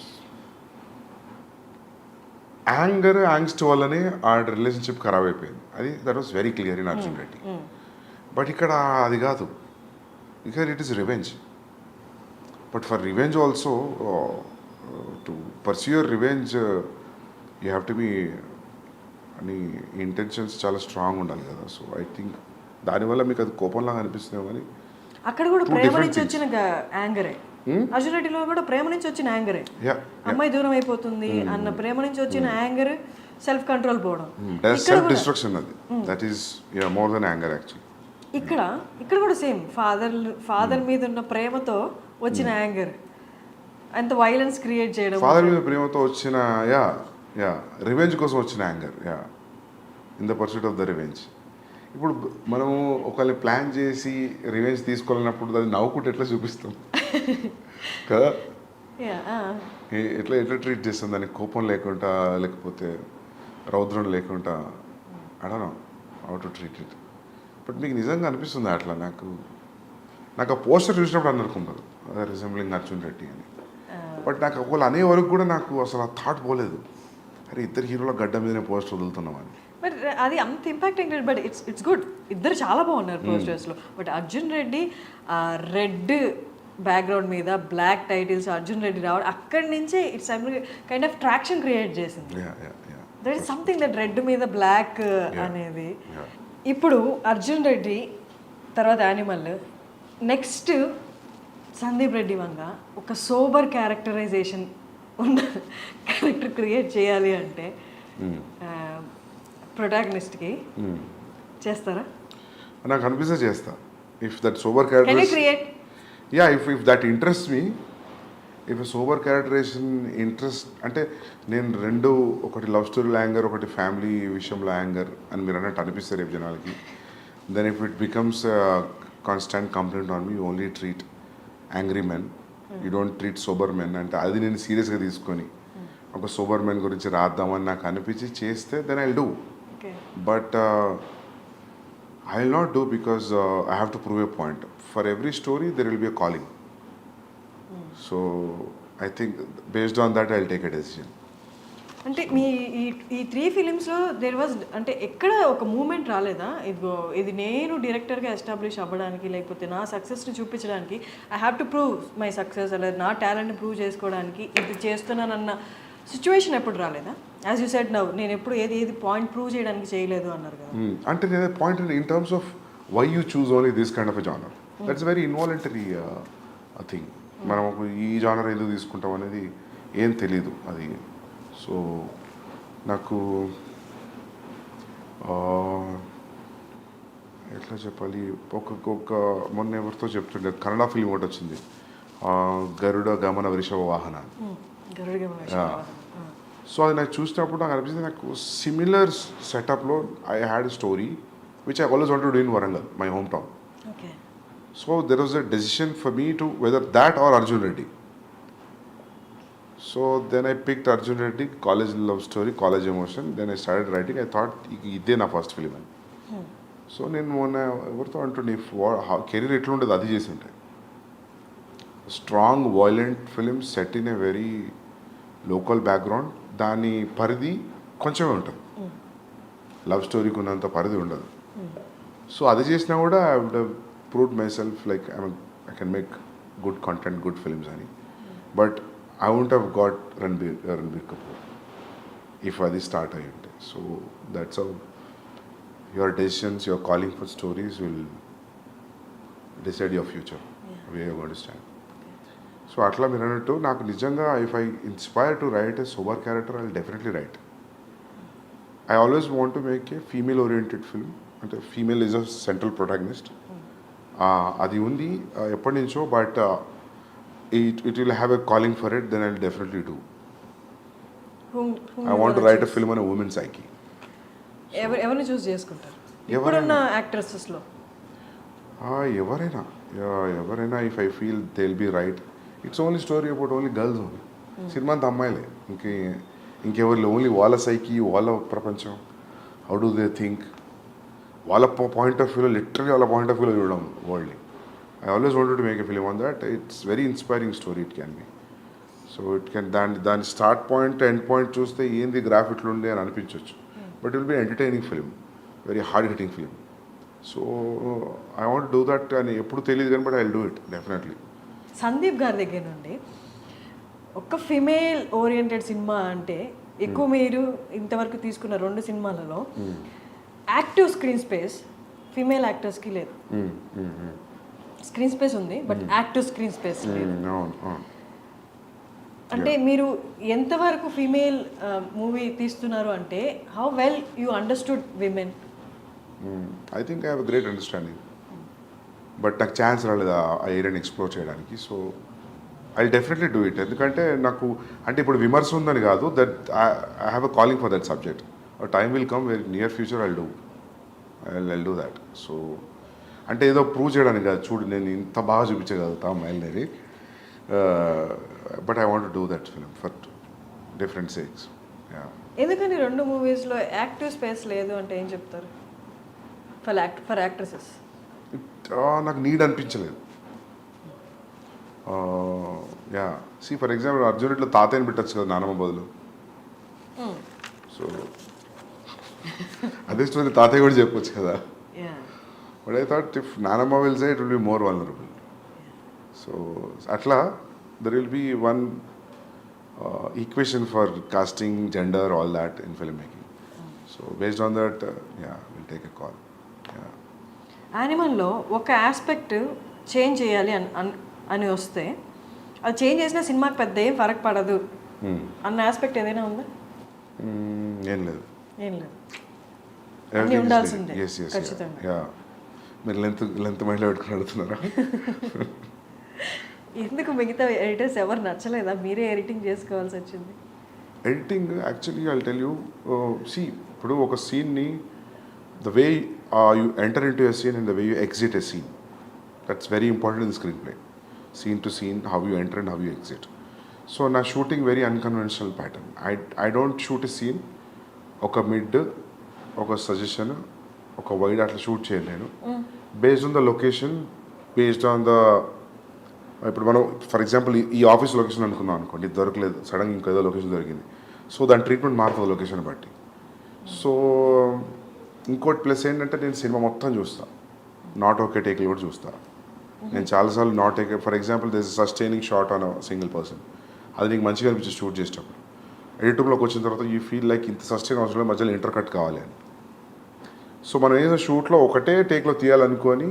యాంగ్స్ట్ వల్లనే ఆ రిలేషన్షిప్ ఖరాబ్ అయిపోయింది. అది that was very clear in Arjun Reddy. But ఇక్కడ అది కాదు, ఇక్కడ it is revenge. But for revenge also, to pursue your revenge you have to be, అని ఇంటెన్షన్స్ చాలా స్ట్రాంగ్ ఉండాలి కదా. సో ఐ థింక్ దానివల్ల మీకు అది కోపంలాగా అనిపిస్తుందేమో, కానీ అక్కడ కూడా ప్రేమ నుంచి వచ్చిన యాంగరే, అర్జున్ రెడ్డిలో కూడా ప్రేమ నుంచి వచ్చిన యాంగరే. అమ్మాయి దూరం అయిపోతుంది అన్న ప్రేమ నుంచి వచ్చిన యాంగర్, సెల్ఫ్ కంట్రోల్ పోవడం, సెల్ఫ్ డిస్ట్రక్షన్, అది that is more than anger actually. ఇక్కడ కూడా సేమ్ ఫాదర్ మీద ఉన్న ప్రేమతో వచ్చిన యాంగర్, అంత వైలెన్స్ క్రియేట్ చేయడం, ఫాదర్ మీద ప్రేమతో వచ్చిన రివెంజ్ కోసం వచ్చిన anger, in the pursuit of the revenge. ఇప్పుడు మనము ఒకళ్ళని ప్లాన్ చేసి రివెంజ్ తీసుకోవాలన్నప్పుడు అది నవ్వుకుంటే ఎట్లా చూపిస్తాం కదా, ఎట్లా ట్రీట్ చేస్తాం దానికి, కోపం లేకుండా, లేకపోతే రౌద్రం లేకుండా, I don't know how to treat it. But మీకు నిజంగా అనిపిస్తుంది అట్లా? నాకు ఆ పోస్టర్ చూసినప్పుడు అనుకుంటారు రిజెంబ్లింగ్ అర్జున్ రెడ్డి అని, బట్ నాకు ఒకళ్ళు అనే వరకు కూడా నాకు అసలు ఆ థాట్ పోలేదు, అరే ఇద్దరు హీరోల గడ్డ మీదనే పోస్టర్ వదులుతున్నామని. బట్ అది అంత ఇంపాక్టింగ్, బట్ ఇట్స్ గుడ్, ఇద్దరు చాలా బాగున్నారు పోస్టర్స్లో. But Arjun Reddy red background మీద బ్లాక్ టైటిల్స్ అర్జున్ రెడ్డి రావడం, అక్కడి నుంచే it's kind of traction create చేసింది. That is something that red మీద బ్లాక్ అనేది. ఇప్పుడు అర్జున్ రెడ్డి తర్వాత యానిమల్, నెక్స్ట్ సందీప్ రెడ్డి వంగ ఒక సోబర్ క్యారెక్టరైజేషన్ ఉన్న క్యారెక్టర్ క్రియేట్ చేయాలి అంటే ప్రొటాగనిస్ట్కి చేస్తారా? నాకు అనిపిస్తే చేస్తా. If that sober character, if that interest me, if sober characterisation interest, అంటే నేను రెండు, ఒకటి లవ్ స్టోరీలో యాంగర్, ఒకటి ఫ్యామిలీ విషయంలో యాంగర్ అని మీరు అన్నట్టు అనిపిస్తారు రేపు జనాలకి, then if it becomes constant complaint on me, you only treat angry men, you don't treat sober men అంటే, అది నేను సీరియస్గా తీసుకొని ఒక సోబర్ మెన్ గురించి రాద్దామని నాకు అనిపించి చేస్తే then I will do. But I will not do because I have to prove a point. For every story there will be a calling. So I think based on that I will take a decision. అంటే మీ ఈ 3 ఫిలిమ్స్లో there was, అంటే ఎక్కడ ఒక moment రాలేదా, ఇదిగో ఇది నేను డైరెక్టర్గా ఎస్టాబ్లిష్ అవ్వడానికి, లేకపోతే నా సక్సెస్ని చూపించడానికి, I have to prove my success, లేదా నా టాలెంట్ని ప్రూవ్ చేసుకోవడానికి ఇది చేస్తున్నానన్న సిచ్యువేషన్ ఎప్పుడు రాలేదా? యాజ్ యూ సెడ్ నౌ, నేను ఎప్పుడు ఏది పాయింట్ ప్రూవ్ చేయడానికి చేయలేదు అన్నారు కదా. అంటే నేను point in terms of why you choose only this kind of a genre, that's very involuntary thing. మనం ఈ జానర్ ఎందుకు తీసుకుంటాం అనేది ఏం తెలీదు అది. సో నాకు ఎట్లా చెప్పాలి, ఒక మొన్న ఎవరితో చెప్తుండే కన్నడ ఫిలిం ఒకటి వచ్చింది, గరుడ గమన వృషభ వాహన. సో అది నాకు చూసినప్పుడు నాకు అనిపించింది, నాకు సిమిలర్ సెటప్లో I had story which I always want to do in Warangal, my home town. So there was a decision for me to whether that or Arjun Reddy. So then I picked Arjun Reddy, college love story, college emotion. Then I started writing. I thought, ఇదే నా first film అని. So నేను మొన్న ఎవరితో అంటుండే, career ఎట్లా ఉండేది అది చేసి ఉంటాయి. Strong violent film set in a very local background, దాని పరిధి కొంచెమే ఉంటుంది. లవ్ స్టోరీకి ఉన్నంత పరిధి ఉండదు. సో అది చేసినా కూడా I would have proved myself like I can make good content, good films అని. But I won't have got Ranbir Kapoor if అది స్టార్ట్ అయ్యి ఉంటే. So that's how your decisions, your calling for stories will decide your future, way you going to stand. So అట్లా మీరు అన్నట్టు నాకు నిజంగా if I inspire to write a sober character I will definitely write. I always want to make a female oriented film, అంటే female is a central protagonist. అది ఉంది ఎప్పటి నుంచో, but it will have a calling for it, then I will definitely do. I want to write a film on a women psyche. ఎవరిని choose చేసుకుంటారు ఇప్పుడున్న యాక్ట్రెసెస్లో? ఎవరైనా if I feel they will be right. It's only story about only girls only. Cinema అంతా అమ్మాయిలే, ఇంకెవరు only వాళ్ళ psyche, వాళ్ళ ప్రపంచం, హౌ డూ దే థింక్, వాళ్ళ పాయింట్ ఆఫ్ వ్యూలో, లిటరలీ వాళ్ళ పాయింట్ ఆఫ్ వ్యూలో చూడడం వరల్డ్ని. I always wanted to make a film on that. It's very inspiring story it can be. So it can దాని స్టార్ట్ పాయింట్ ఎండ్ పాయింట్ చూస్తే ఏంది graph ఇట్లుండే అని అనిపించవచ్చు, but it will be entertaining film, very hard hitting film. So I want do that అని ఎప్పుడు తెలియదు కానీ, but I will do it definitely. Sandeep గారి దగ్గర నుండి ఒక ఫిమేల్ ఓరియంటెడ్ సినిమా అంటే ఎక్కువ మీరు ఇంతవరకు తీసుకున్న 2 సినిమాలలో యాక్టివ్ స్క్రీన్ స్పేస్ ఫిమేల్ యాక్టర్స్కి లేదు. స్క్రీన్ స్పేస్ ఉంది బట్ యాక్టివ్ స్క్రీన్ స్పేస్ లేదు. అంటే మీరు ఎంతవరకు ఫీమేల్ మూవీ తీస్తున్నారు అంటే how well you understood women? I think I have a great understanding, but నాకు ఛాన్స్ రాలేదు ఆ ఏరియాని ఎక్స్ప్లోర్ చేయడానికి. So I definitely do it. ఎందుకంటే నాకు అంటే ఇప్పుడు విమర్శ ఉందని కాదు, that I have a calling for that subject. Time will come very near future I do that. So అంటే ఏదో ప్రూవ్ చేయడానికి కాదు, చూడు నేను ఇంత బాగా చూపించగలుగుతా అమ్మాయిలని, but I want do that film for different sakes. ఎందుకని 2 మూవీస్లో యాక్టివ్ స్పేస్ లేదు అంటే ఏం చెప్తారు ఫర్ యాక్ట్రెసెస్? నాకు నీడ్ అనిపించలేదు. సి ఫర్ ఎగ్జాంపుల్ అర్జున్ ఇట్లా తాతయ్యని పెట్టచ్చు కదా నానమ్మ బదులు. సో అదే స్టోరీ తాతయ్య కూడా చెప్పొచ్చు కదా. బట్ ఐ థాట్ ఇఫ్ నానమ్మ will say it will be more vulnerable. So అట్లా there will be one equation for casting, gender, all that in film making. So based on that will take a call. యానిమల్లో ఒక aspect change చేయాలి అని వస్తే అది change చేసిన సినిమాకి పెద్ద ఏం ఫరక్ పడదు అన్న ఆస్పెక్ట్ ఏదైనా ఉందా? ఏం లేదు. అన్నీ ఉండాల్సిందే ఖచ్చితంగా. మీరు లెంత్ మైండ్లో పెట్టుకుని అడుగుతున్నారా? ఎందుకు మిగతా ఎడిటర్స్ ఎవరు నచ్చలేదా? మీరే ఎడిటింగ్ చేసుకోవాల్సి వచ్చింది. Editing actually I tell you, see ఇప్పుడు ఒక సీన్ని the way you enter into a scene and the way you exit a scene, that's very important in the screenplay. Scene to scene, how you enter and how you exit. So na shooting very unconventional pattern. I don't shoot a scene oka mid oka suggestion oka wide atla shoot cheyalenu based on the location, based on the ఇప్పుడు మనం for example ఈ office location అనుకుందాం అనుకోండి, దొరకలేదు, సడన్గా ఇంకేదో location దొరికింది. So దాని ట్రీట్మెంట్ మారుతుంది లొకేషన్ బట్టి. సో ఇంకోటి ప్లస్ ఏంటంటే నేను సినిమా మొత్తం చూస్తాను, నాట్ ఓకే టేక్లు కూడా చూస్తాను. నేను చాలాసార్లు not take, for example this sustaining shot on single person, అది నీకు మంచిగా అనిపించి షూట్ చేసేటప్పుడు ఎడిటర్లోకి వచ్చిన తర్వాత యూ ఫీల్ లైక్ ఇంత సస్టైన్ అవసరం మధ్యలో ఇంటర్ కట్ కావాలి అని. సో మనం ఏదో షూట్లో ఒకటే టేక్లో తీయాలనుకొని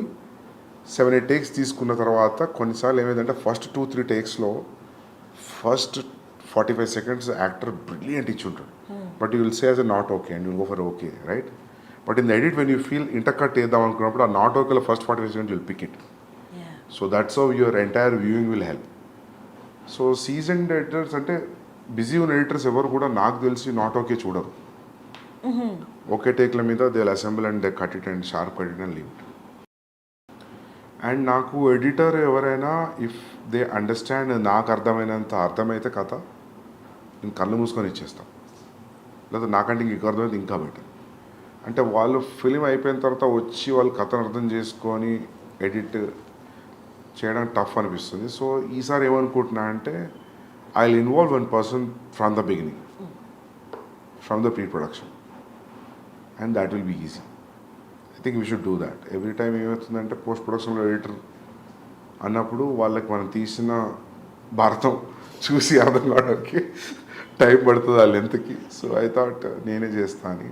7-8 టేక్స్ తీసుకున్న తర్వాత కొన్నిసార్లు ఏమైందంటే ఫస్ట్ 2-3 టేక్స్లో ఫస్ట్ 45 seconds యాక్టర్ బ్రిలియంట్ ఇచ్చి ఉంటాడు, but you will say as a not okay and you'll go for okay, right? But in the edit when you feel intercut వేద్దాం అనుకున్నప్పుడు ఆ నాట్ ఓకేలో first 45 seconds will pick it. So that's how your entire viewing will help. So seasoned editors అంటే busy ఉన్న editors ఎవరు కూడా నాకు తెలిసి నాట్ ఓకే చూడరు. ఓకే టేక్ల మీద they will assemble and they cut it and sharp cut it and leave it. And నాకు editor ఎవరైనా ఇఫ్ దే అండర్స్టాండ్, నాకు అర్థమైతే కథ నేను కళ్ళు మూసుకొని ఇచ్చేస్తాను, లేదా నాకంటే ఇంక అర్థమైతే ఇంకా బెటర్. అంటే వాళ్ళు ఫిలిం అయిపోయిన తర్వాత వచ్చి వాళ్ళు కథను అర్థం చేసుకొని ఎడిట్ చేయడానికి టఫ్ అనిపిస్తుంది. సో ఈసారి ఏమనుకుంటున్నా అంటే I will involve one person from the beginning, from the pre production, and that will be easy. I think we should do that. Every time ఏమవుతుందంటే పోస్ట్ ప్రొడక్షన్లో ఎడిటర్ అన్నప్పుడు వాళ్ళకి మనం తీసిన భారతం చూసి అర్థం కావడానికి టైం పడుతుంది ఆ లెంత్కి. సో ఐ థాట్ నేనే చేస్తా అని.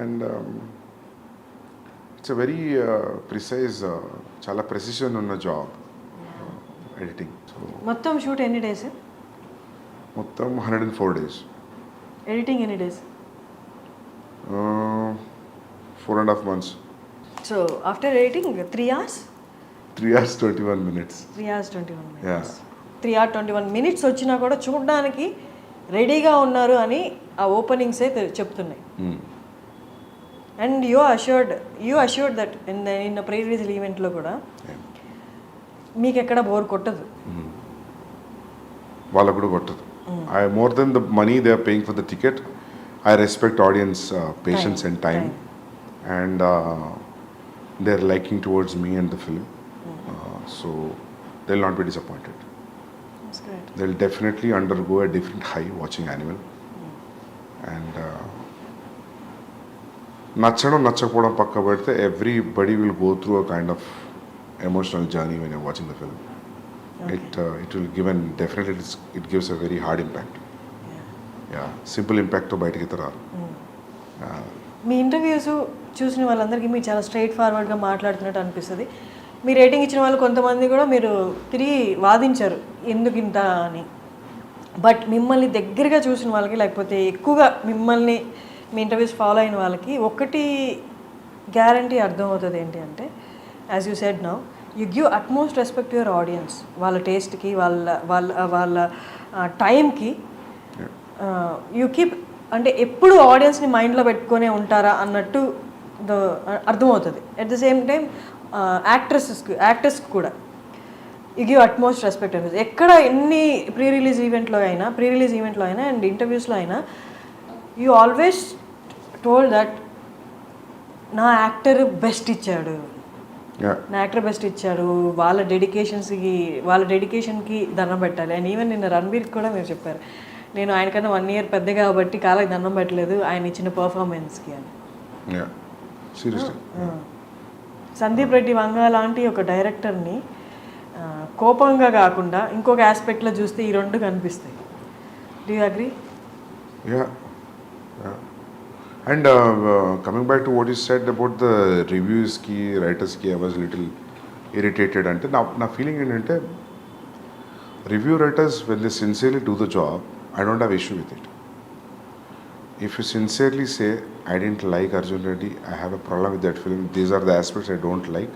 And it's a very precise, చాలా ప్రెసిషన్ ఉన్న జాబ్ ఎడిటింగ్. సో మొత్తం షూట్ ఎన్ని డేస్? మొత్తం 104 days. ఎడిటింగ్ ఎన్ని days? 4.5 months. So after editing 3 hours? 3 hours 21 minutes. 3 hours 21 minutes. Yeah. 3 hours 21 minutes వచ్చినా కూడా చూడడానికి రెడీగా ఉన్నారు అని ఆ ఓపెనింగ్సే చెప్తున్నాయి. And you assured that in pre release ఈవెంట్లో కూడా మీకు ఎక్కడ బోర్ కొట్టదు. వాళ్ళకు కూడా కొట్టదు. I more than the money they are paying for the ticket, I respect audience patience and time, and they are liking towards me and the film. So they will not be disappointed. They will definitely undergo a different high watching Animal. And నచ్చడం నచ్చకపోవడం పక్క పెడితే everybody will go through a kind of emotional journey when you're watching the film. Okay. It will give and definitely it gives a very hard impact. Yeah, simple impact తో బయటికి రారు. మీ interviews చూసిన వాళ్ళందరికీ మీరు చాలా స్ట్రైట్ ఫార్వర్డ్గా మాట్లాడుతున్నట్టు అనిపిస్తుంది. మీ rating ఇచ్చిన వాళ్ళు కొంతమంది కూడా మీరు తిరిగి వాదించారు ఎందుకు ఇంత అని. బట్ మిమ్మల్ని దగ్గరగా చూసిన వాళ్ళకి, లేకపోతే ఎక్కువగా మిమ్మల్ని మీ ఇంటర్వ్యూస్ ఫాలో అయిన వాళ్ళకి ఒకటి గ్యారంటీ అర్థమవుతుంది ఏంటి అంటే, as you said now, you give utmost respect your audience. వాళ్ళ టేస్ట్కి, వాళ్ళ వాళ్ళ వాళ్ళ టైంకి యూ కీప్, అంటే ఎప్పుడు ఆడియన్స్ని మైండ్లో పెట్టుకొనే ఉంటారా అన్నట్టు అర్థమవుతుంది. అట్ ద సేమ్ టైం యాక్టర్స్కి కూడా యూ గివ్ అట్మోస్ట్ రెస్పెక్ట్ అనిపిస్తుంది. ఎక్కడ ఎన్ని ప్రీ రిలీజ్ ఈవెంట్లో అయినా అండ్ ఇంటర్వ్యూస్లో అయినా యూ ఆల్వేస్ టోల్డ్ దట్ నా యాక్టర్ బెస్ట్ ఇచ్చాడు, వాళ్ళ డెడికేషన్కి దండం పెట్టాలి. అండ్ ఈవెన్ నిన్న రణబీర్కి కూడా మీరు చెప్పారు, నేను ఆయనకన్నా 1 year పెద్ద కాబట్టి కాళ్ళకి దండం పెట్టలేదు ఆయన ఇచ్చిన పర్ఫార్మెన్స్కి అని. సందీప్ రెడ్డి వంగ లాంటి ఒక డైరెక్టర్ని కోపంగా కాకుండా ఇంకొక ఆస్పెక్ట్లో చూస్తే ఈ రెండు కనిపిస్తాయి. Do you agree? Yeah. And coming back to what you said about the reviews ki, writers ki, I was little irritated. అంటే నా ఫీలింగ్ ఏంటంటే, review writers when they sincerely do the job, I don't have issue with it. If you sincerely say, I didn't like Arjun Reddy, I have a problem with that film, these are the aspects I don't like,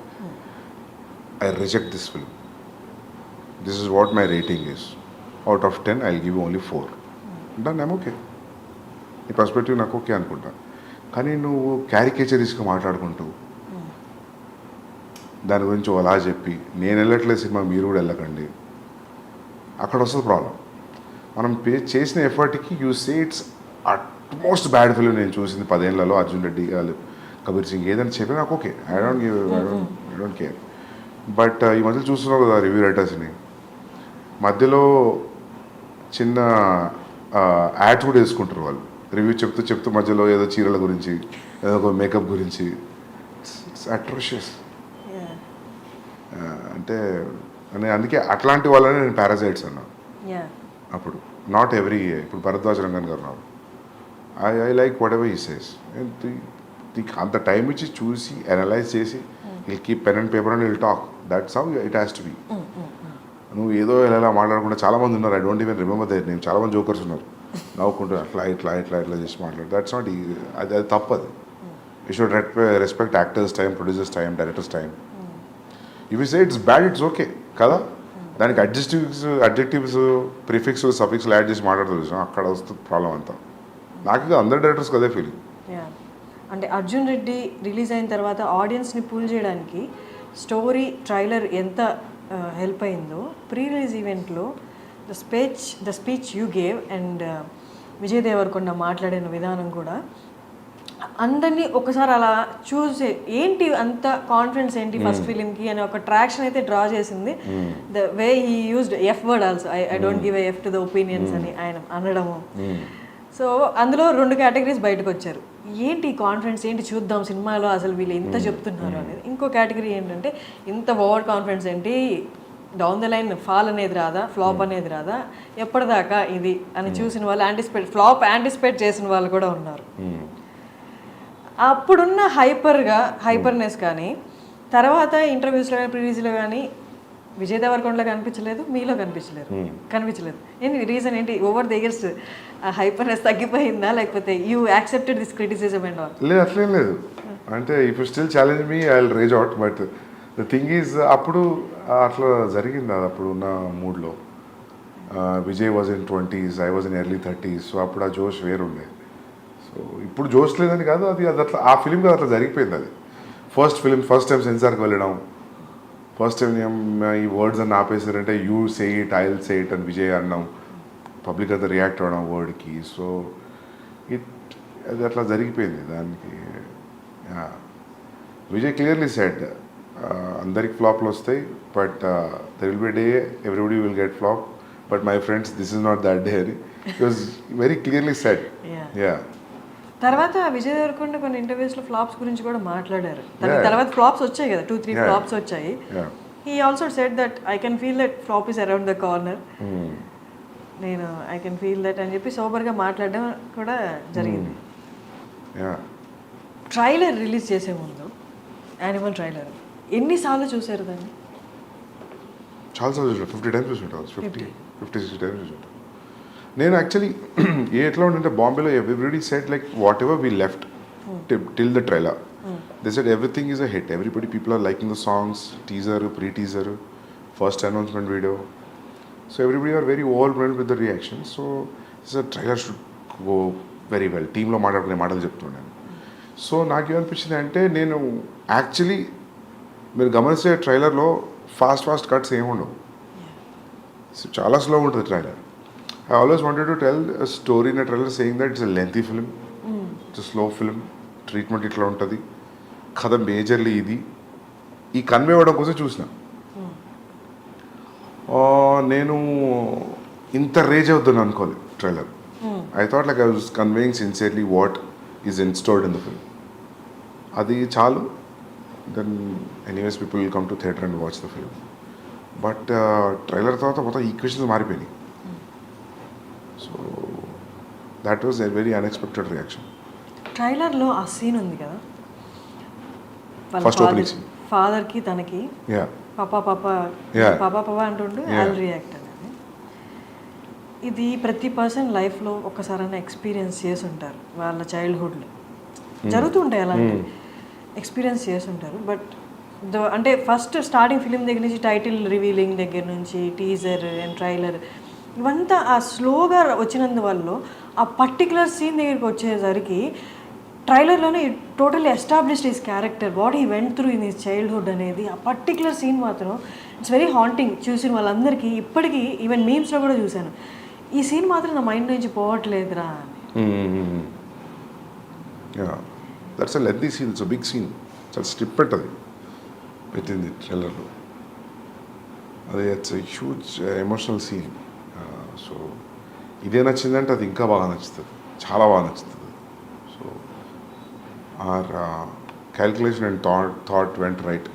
I reject this film. This is what my rating is. Out of 10, I'll give you only 4. Done, I'm okay. ఈ perspective నాకు okay అనుకుంటా. కానీ నువ్వు క్యారికేచరిస్గా మాట్లాడుకుంటూ దాని గురించి అలా చెప్పి, నేను వెళ్ళట్లేదు సినిమా మీరు కూడా వెళ్ళకండి, అక్కడ వస్తుంది ప్రాబ్లం. మనం చేసిన ఎఫర్ట్కి you say it's utmost bad film నేను చూసింది 10 ఏళ్లలో, అర్జున్ రెడ్డి వాళ్ళు, కబీర్ సింగ్ ఏదైనా చెప్పి నాకు okay, I don't care. But ఈ మధ్య చూస్తున్నావు కదా రివ్యూ రైటర్స్ని, మధ్యలో చిన్న యాడ్స్ కూడా వేసుకుంటారు వాళ్ళు. రివ్యూ చెప్తూ మధ్యలో ఏదో చీరల గురించి, ఏదో ఒక మేకప్ గురించి. It's atrocious. అంటే అందుకే అట్లాంటి వాళ్ళని నేను పారాసైట్స్ అన్నా అప్పుడు. నాట్ ఎవ్రీ, ఇప్పుడు భరద్వాజ్ రంగన్ గారు రావు, I like whatever he says. అంత టైం ఇచ్చి చూసి అనలైజ్ చేసి will keep pen and paper and will talk. That's how it has to be. నువ్వు ఏదో ఎలా మాట్లాడకుండా, చాలామంది ఉన్నారు, I don't even remember that name, చాలామంది జోకర్స్ ఉన్నారు, నవ్వుకుంటూ ఇట్లా చేసి మాట్లాడు. దట్స్ నాట్, అది తప్పదు. You should respect actors time, producers time, directors time. If you say it's bad, it's okay కదా. దానికి అడ్జెక్టివ్స్ ప్రిఫిక్స్ సఫిక్స్లు యాడ్ చేసి మాట్లాడుతూ అక్కడ వస్తుంది ప్రాబ్లం అంతా. నాకు అందరు డైరెక్టర్స్కి అదే ఫీలింగ్. అంటే అర్జున్ రెడ్డి రిలీజ్ అయిన తర్వాత ఆడియన్స్ని పూల్ చేయడానికి స్టోరీ, ట్రైలర్ ఎంత హెల్ప్ అయిందో, ప్రీ రిలీజ్ ఈవెంట్లో the speech you gave and Vijay Deverakonda మాట్లాడిన విధానం కూడా అందరినీ ఒకసారి అలా చూసి ఏంటి అంత కాన్ఫిడెన్స్ ఏంటి ఫస్ట్ ఫిలింకి అని ఒక ట్రాక్షన్ అయితే డ్రా చేసింది. The way he used F word also, I don't give F to the opinions అని ఆయన అనడము. సో అందులో 2 కేటగిరీస్ బయటకు వచ్చారు. ఏంటి కాన్ఫిడెన్స్, ఏంటి చూద్దాం సినిమాలో అసలు వీళ్ళు ఎంత చెప్తున్నారు అనేది. ఇంకో కేటగిరీ ఏంటంటే ఇంత ఓవర్ కాన్ఫిడెన్స్ ఏంటి, డౌన్ ద లైన్ ఫాల్ అనేది రాదా, ఫ్లాప్ అనేది రాదా, ఎప్పటిదాకా ఇది అని చూసిన వాళ్ళు ఫ్లాప్ యాంటిసిపేట్ చేసిన వాళ్ళు కూడా ఉన్నారు. అప్పుడున్న హైపర్నెస్ కానీ తర్వాత ఇంటర్వ్యూస్లో కానీ ప్రివ్యూస్లో కానీ విజయ్ దేవరకొండలో కనిపించలేదు, మీలో కనిపించలేదు. ఏంటి రీజన్ ఏంటి? ఓవర్ ద ఇయర్స్ హైపర్నెస్ తగ్గిపోయిందా, లేకపోతే you accepted this criticism and all? లేదు, అట్లేం లేదు. అంటే if you still challenge me I will rage out. But the thing is అప్పుడు అట్లా జరిగింది. అది అప్పుడు ఉన్న మూడ్లో Vijay was in 20s, I was in early 30s. So అప్పుడు ఆ జోష్ వేరుండే. సో ఇప్పుడు జోష్ లేదని కాదు, అది అట్లా ఆ ఫిలింకి అట్లా జరిగిపోయింది. అది ఫస్ట్ టైం సెన్సార్కి వెళ్ళడం, ఫస్ట్ టైం ఈ వర్డ్స్ అని ఆపేసారంటే you say it, I will say it అని విజయ్ అన్నాం, పబ్లిక్ అంతా రియాక్ట్ అవ్వడం వర్డ్కి. సో అది అట్లా జరిగిపోయింది దానికి. విజయ్ క్లియర్లీ సెడ్ అందరికి ఫ్లాప్లు వస్తాయి, but there will be day everybody will get flop, but my friends this is not that day అని it was very clearly said. Yeah తర్వాత విజయ్ దేవరకొండ కొన్ని ఇంటర్వ్యూస్లో ఫ్లాప్స్ గురించి కూడా మాట్లాడారు. తర్వాత ఫ్లాప్స్ వచ్చాయి కదా, 2-3 ఫ్లాప్స్ వచ్చాయి. He also said that I can feel that flop is around the corner, నేను ఐ కెన్ ఫీల్ దట్ అని చెప్పి సోబర్గా మాట్లాడడం కూడా జరిగింది. ట్రైలర్ రిలీజ్ చేసే ముందు యానిమల్ ట్రైలర్ ఎన్నిసార్లు చూసారు దాన్ని? చాలాసార్లు చూసాను. 50 times చూసుంటాను, 50-60 times చూసుంటాను. నేను యాక్చువల్లీ ఎట్లా ఉండంటే బాంబేలో everybody said like whatever we left till the trailer, they said everything is a hit. People are liking the songs, teaser, pre teaser, first announcement video. So everybody are very overwhelmed with the reaction. So trailer should go very well. టీంలో మాట్లాడుకునే మాటలు చెప్తున్నాను. So నాకేమనిపించింది అంటే, నేను actually మీరు గమనిస్తే ట్రైలర్లో fast cuts ఏముండవు, చాలా స్లో ఉంటుంది trailer. I always wanted to tell a story in a trailer saying that it's a lengthy film, it's a slow film, treatment ఇట్లా ఉంటుంది, కథ మేజర్లీ ఇది, ఈ కన్వే అవ్వడం కోసం చూసిన. నేను ఇంత రేజ్ అవుతుంది అనుకోలేదు trailer. I thought like I was conveying sincerely what is instored in the film. అది చాలు. Then anyways people will come to theatre and watch the film. But trailer తర్వాత మొత్తం ఈక్వేషన్స్ మారిపోయినాయి. So that was a very unexpected reaction. ట్రైలర్లో ఆ scene ఉంది కదా, first opening scene, ఫాదర్కి తనకి పాపా అంటుండు ఐల్ రియాక్ట్ అనేది. ఇది ప్రతి పర్సన్ లైఫ్లో ఒక్కసారైనా ఎక్స్పీరియన్స్ చేసి ఉంటారు. వాళ్ళ చైల్డ్హుడ్లో జరుగుతుంటాయి అలాంటి ఎక్స్పీరియన్స్ చేసి ఉంటారు. బట్ అంటే ఫస్ట్ స్టార్టింగ్ ఫిలిం దగ్గర నుంచి టైటిల్ రివీలింగ్ దగ్గర నుంచి టీజర్ అండ్ ట్రైలర్ ఇవంతా ఆ స్లోగా వచ్చినందువల్ల ఆ పర్టికులర్ సీన్ దగ్గరికి వచ్చేసరికి ట్రైలర్లోనే totally established his character, what he went through in his childhood అనేది. ఆ పర్టికులర్ సీన్ మాత్రం ఇట్స్ వెరీ హాంటింగ్. చూసిన వాళ్ళందరికీ ఇప్పటికీ ఈవెన్ మీమ్స్లో కూడా చూశాను, ఈ సీన్ మాత్రం నా మైండ్ నుంచి పోవట్లేదురా అని. That's a lengthy scene, it's a big scene, చాలా స్ట్రిప్ పెట్టది పెట్టింది ట్రైలర్లో. అది it's a huge emotional scene. So ఇదే నచ్చిందంటే అది ఇంకా బాగా నచ్చుతుంది, చాలా బాగా నచ్చుతుంది. So our calculation and thought went right.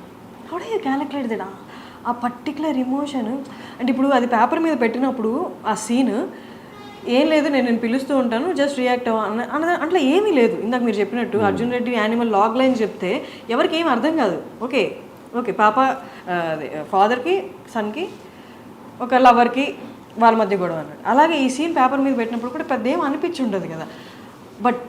How do you calculate that? ఆ పర్టికులర్ ఇమోషన్ అంటే ఇప్పుడు అది పేపర్ మీద పెట్టినప్పుడు ఆ సీన్ ఏం లేదు, నేను పిలుస్తూ ఉంటాను జస్ట్ రియాక్ట్ అట్లా ఏమీ లేదు. ఇందాక మీరు చెప్పినట్టు Arjun Reddy Animal logline చెప్తే ఎవరికి ఏం అర్థం కాదు. ఓకే పాప ఫాదర్కి సన్కి ఒక లవర్కి వాళ్ళ మధ్య గొడవ అన్నాడు. అలాగే ఈ సీన్ పేపర్ మీద పెట్టినప్పుడు కూడా పెద్ద ఏం అనిపించి ఉండదు కదా. బట్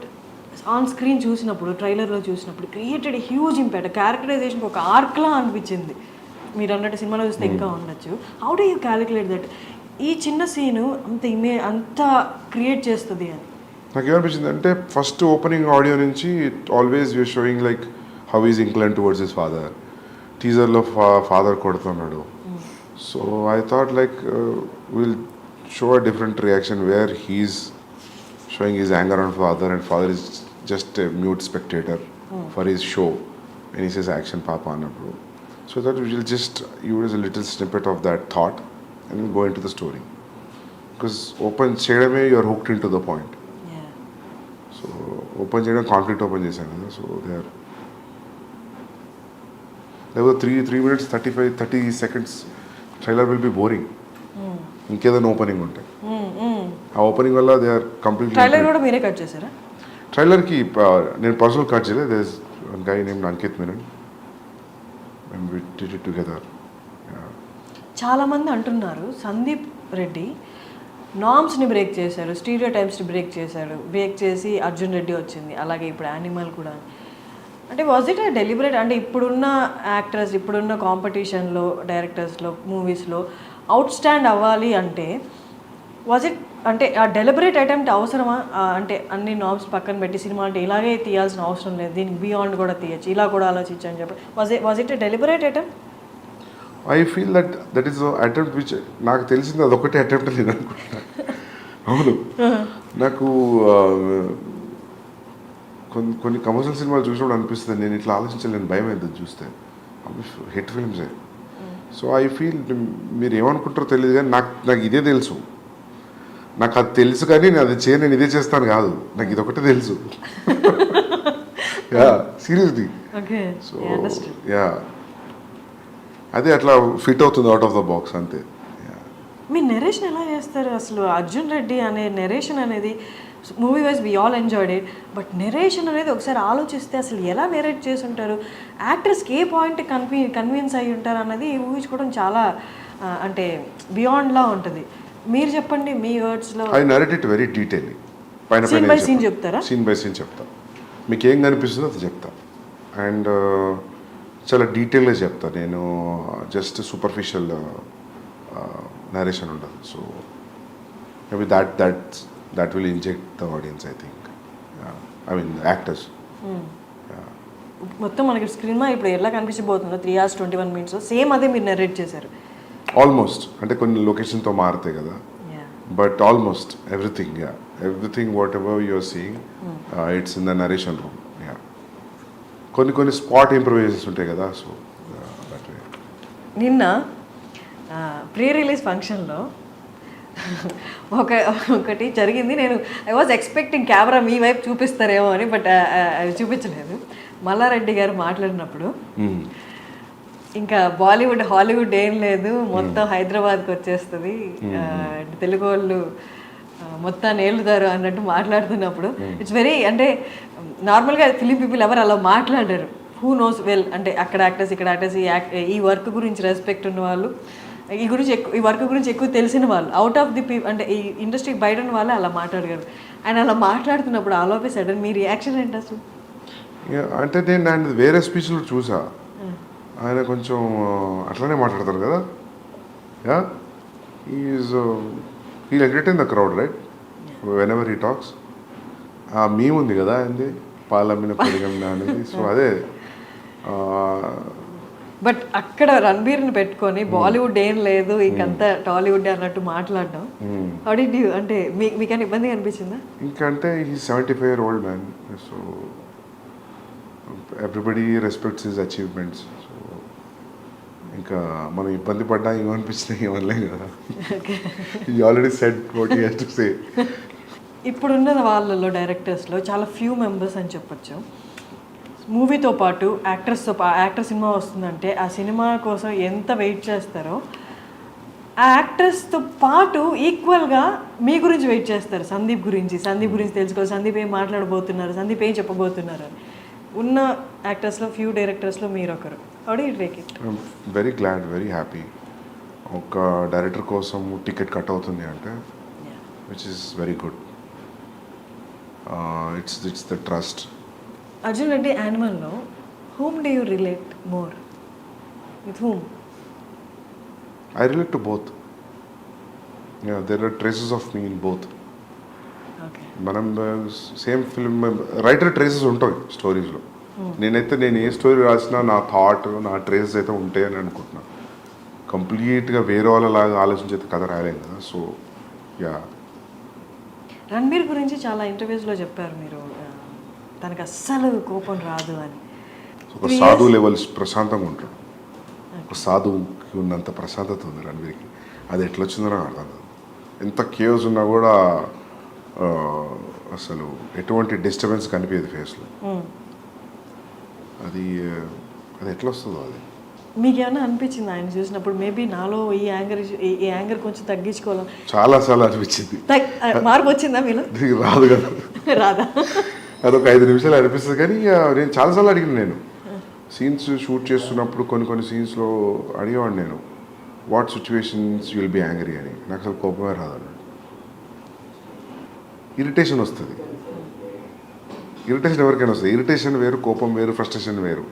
ఆన్ స్క్రీన్ చూసినప్పుడు, ట్రైలర్లో చూసినప్పుడు క్రియేటెడ్ హ్యూజ్ ఇంపాక్ట్. క్యారెక్టరైజేషన్కి ఒక ఆర్క్లా అనిపించింది. మీరు అన్నట్టు సినిమాలో చూస్తే ఇంకా ఉండొచ్చు. How do you calculate that ఈ చిన్న సీను అంత క్రియేట్ చేస్తుంది అని? నాకు ఏమనిపించింది అంటే, ఫస్ట్ ఓపెనింగ్ ఆడియో నుంచి always you're showing like how is incline towards his father. టీజర్లో ఫాదర్ కొడుతున్నాడు. So I thought like we'll show a different reaction where he's showing his anger on father and father is just a mute spectator for his show when he says action papa annappudu. So that we will just use a little snippet of that thought and we'll go into the story. Because open cheyadame you are hooked into the point. Yeah. So open cheyadam conflict open chesanu kada. So there were 3 minutes 30 seconds trailer will be boring. ఇంకేదైనా opening ఉంటాయి. ఆ opening వల్ల they are completely trailer కూడా మీరే cut చేశారా? ట్రైలర్కి నేను personal cut చేయలేదు. There is one guy name Ankit Menon and we did it together. చాలామంది అంటున్నారు సందీప్ రెడ్డి నామ్స్ని బ్రేక్ చేశాడు, స్టీరియో టైప్స్ని బ్రేక్ చేసి అర్జున్ రెడ్డి వచ్చింది, అలాగే ఇప్పుడు యానిమల్ కూడా. అంటే వాజ్ ఇట్ డెలిబరేట్? అంటే ఇప్పుడున్న యాక్టర్స్, ఇప్పుడున్న కాంపిటీషన్లో, డైరెక్టర్స్లో, మూవీస్లో అవుట్ స్టాండ్ అవ్వాలి అంటే వాజ్ ఇట్ అంటే ఆ డెలిబరేట్ అటెంప్ట్ అవసరమా? అంటే అన్ని నామ్స్ పక్కన పెట్టి సినిమా అంటే ఇలాగే తీయాల్సిన అవసరం లేదు, దీనికి బియాండ్ కూడా తీయచ్చు, ఇలా కూడా ఆలోచించు అని చెప్పి was it deliberate attempt? I feel that is attempt which నాకు తెలిసింది అదొకటే అటెంప్ట్ లేదు అనుకుంటున్నా. అవును, నాకు కొన్ని కమర్షియల్ సినిమాలు చూసినప్పుడు అనిపిస్తుంది నేను ఇట్లా ఆలోచించలేను, భయం అవుతుంది చూస్తే. హిట్ ఫిల్మ్సే. సో ఐ ఫీల్ మీరు ఏమనుకుంటారో తెలియదు కానీ నాకు ఇదే తెలుసు. నాకు అది తెలుసు కానీ నేను ఇదే చేస్తాను కాదు, నాకు ఇది ఒకటే తెలుసు. Yeah seriously. సో యా అదే అట్లా ఫిట్ అవుతుంది అవుట్ ఆఫ్ ద బాక్స్ అంతే. మీ నెరేషన్ ఎలా చేస్తారు అసలు? అర్జున్ రెడ్డి అనే నెరేషన్ అనేది movie wise we all enjoyed it, but narration అనేది ఒకసారి ఆలోచిస్తే అసలు ఎలా నెరేట్ చేసి ఉంటారు, యాక్టర్స్కి ఏ పాయింట్ కన్విన్స్ అయ్యి ఉంటారు అన్నది ఊహించుకోవడం చాలా అంటే బియాండ్లా ఉంటుంది. మీరు చెప్పండి మీ వర్డ్స్లో. I narrate it very detail. Scene by scene చెప్తారా? సీన్ బై సీన్ చెప్తా, మీకు ఏం కనిపిస్తుందో అది చెప్తా. అండ్ చాలా డీటెయిల్గా చెప్తా నేను, జస్ట్ సూపర్ఫిషియల్ నరేషన్ ఉండదు. So maybe that will inject the audience, I think. I mean the actors. మొత్తం మనకి స్క్రీన్ మీద ఇప్పుడు ఎలా కనిపించబోతుందో 3 hours 21 minutes సేమ్ అదే మీరు నరేట్ చేశారు ఆల్మోస్ట్. అంటే కొన్ని లొకేషన్తో మారుతాయి కదా, but almost everything whatever you're seeing it's in the narration room. కొన్ని స్పాట్ ఇంప్రూవైజేషన్స్ ఉంటాయి కదా. So that way. నిన్న ప్రీ రిలీజ్ ఫంక్షన్లో ఒకటి జరిగింది. నేను ఐ వాజ్ ఎక్స్పెక్టింగ్ కెమెరా మీ వైపు చూపిస్తారేమో అని, బట్ అది చూపించలేదు. మల్లారెడ్డి గారు మాట్లాడినప్పుడు ఇంకా బాలీవుడ్ హాలీవుడ్ ఏం లేదు, మొత్తం హైదరాబాద్కి వచ్చేస్తుంది, తెలుగు వాళ్ళు మొత్తాన్ని ఏలుతారు అన్నట్టు మాట్లాడుతున్నప్పుడు ఇట్స్ వెరీ అంటే నార్మల్గా ఫిలిం పీపుల్ ఎవరు అలా మాట్లాడారు. హూ నోస్ వెల్ అంటే అక్కడ యాక్టర్స్ ఇక్కడ యాక్టర్స్ ఈ వర్క్ గురించి రెస్పెక్ట్ ఉన్న వాళ్ళు, ఈ వర్క్ గురించి ఎక్కువ తెలిసిన వాళ్ళు, అవుట్ ఆఫ్ ది అంటే ఈ ఇండస్ట్రీకి బయట ఉన్న వాళ్ళు అలా మాట్లాడగలరు. ఆయన అలా మాట్లాడుతున్నప్పుడు all of a sudden me reaction ఏంటి అసలు? అంటే నేను ఆయన వేరే స్పీచ్లో చూసా, ఆయన కొంచెం అట్లానే మాట్లాడతారు కదా. Yeah he'll entertain the crowd right whenever he talks. ఆ మీమ్ ఉంది కదా ఆయనది, పాలమ్మిన పెరిగమ్మిన అనేది. సో అదే. బట్ అక్కడ రణబీర్ని పెట్టుకొని బాలీవుడ్ ఏం లేదు ఇంకంతా టాలీవుడ్ అన్నట్టు మాట్లాడడం అంటే మీకన్నా ఇబ్బందిగా అనిపించిందా? ఇంకంటే ఈ 75-year-old man, so everybody respects his achievements. So ఇంకా మనం ఇబ్బంది పడ్డా ఏమనిపించినా ఏమనలేం కదా. ఈ already said what he has to say. ఇప్పుడున్న వాళ్ళలో డైరెక్టర్స్లో చాలా ఫ్యూ మెంబర్స్ అని చెప్పొచ్చు. మూవీతో పాటు యాక్టర్ సినిమా వస్తుందంటే ఆ సినిమా కోసం ఎంత వెయిట్ చేస్తారో ఆ యాక్టర్స్తో పాటు ఈక్వల్గా మీ గురించి వెయిట్ చేస్తారు. సందీప్ గురించి తెలుసుకోవాలి, సందీప్ ఏం మాట్లాడబోతున్నారు, సందీప్ ఏం చెప్పబోతున్నారు అని. ఉన్న యాక్టర్స్లో ఫ్యూ డైరెక్టర్స్లో మీరు ఒకరు. How do you take it? Very glad, very happy. ఒక డైరెక్టర్ కోసం టికెట్ కట్ అవుతుంది అంటే which is very good. It's the trust. Arjun Reddy యానిమల్లో whom do you relate more? With whom? I relate to both. Yeah, there are traces of me in both. Okay. మనం same film writer traces ఉంటాయి స్టోరీస్లో. నేను ఏ story రాసినా నా thought నా traces అయితే ఉంటాయి అని అనుకుంటున్నాను. కంప్లీట్గా వేరే వాళ్ళలాగా ఆలోచించేది కథ రాయలేం కదా. So yeah. రణబీర్ గురించి చాలా ఇంటర్వ్యూస్లో చెప్పారు మీరు, తనకు అస్సలు కోపం రాదు అని. ఒక సాధు లెవెల్స్ ప్రశాంతంగా ఉంటాడు. ఒక సాధువుకి ఉన్నంత ప్రశాంతత ఉంది రణబీర్కి. అది ఎట్లా వచ్చిందో నాకు అర్థం కాదు. ఎంత కేవ్స్ ఉన్నా కూడా అసలు ఎటువంటి డిస్టర్బెన్స్ కనిపించదు ఫేస్లో. అది అది ఎట్లా వస్తుందో అది. మీకు ఏమైనా అనిపించింది ఆయన చూసినప్పుడు మేబీ నాలో ఈ యాంగర్ కొంచెం తగ్గించుకోవాలి? చాలాసార్లు అనిపించింది. మార్పు వచ్చిందా మీలో? రాదు కదా, రాదా? అదొక 5 నిమిషాలు అనిపిస్తుంది. కానీ నేను చాలాసార్లు అడిగిన, నేను సీన్స్ షూట్ చేస్తున్నప్పుడు కొన్ని సీన్స్లో అడిగేవాడిని నేను, what situations you will be angry అని. నాకు అసలు కోపమే రాదన్నాడు. ఇరిటేషన్ వస్తుంది. ఇరిటేషన్ ఎవరికైనా వస్తుంది. ఇరిటేషన్ వేరు, కోపం వేరు, ఫ్రస్ట్రేషన్ వేరు.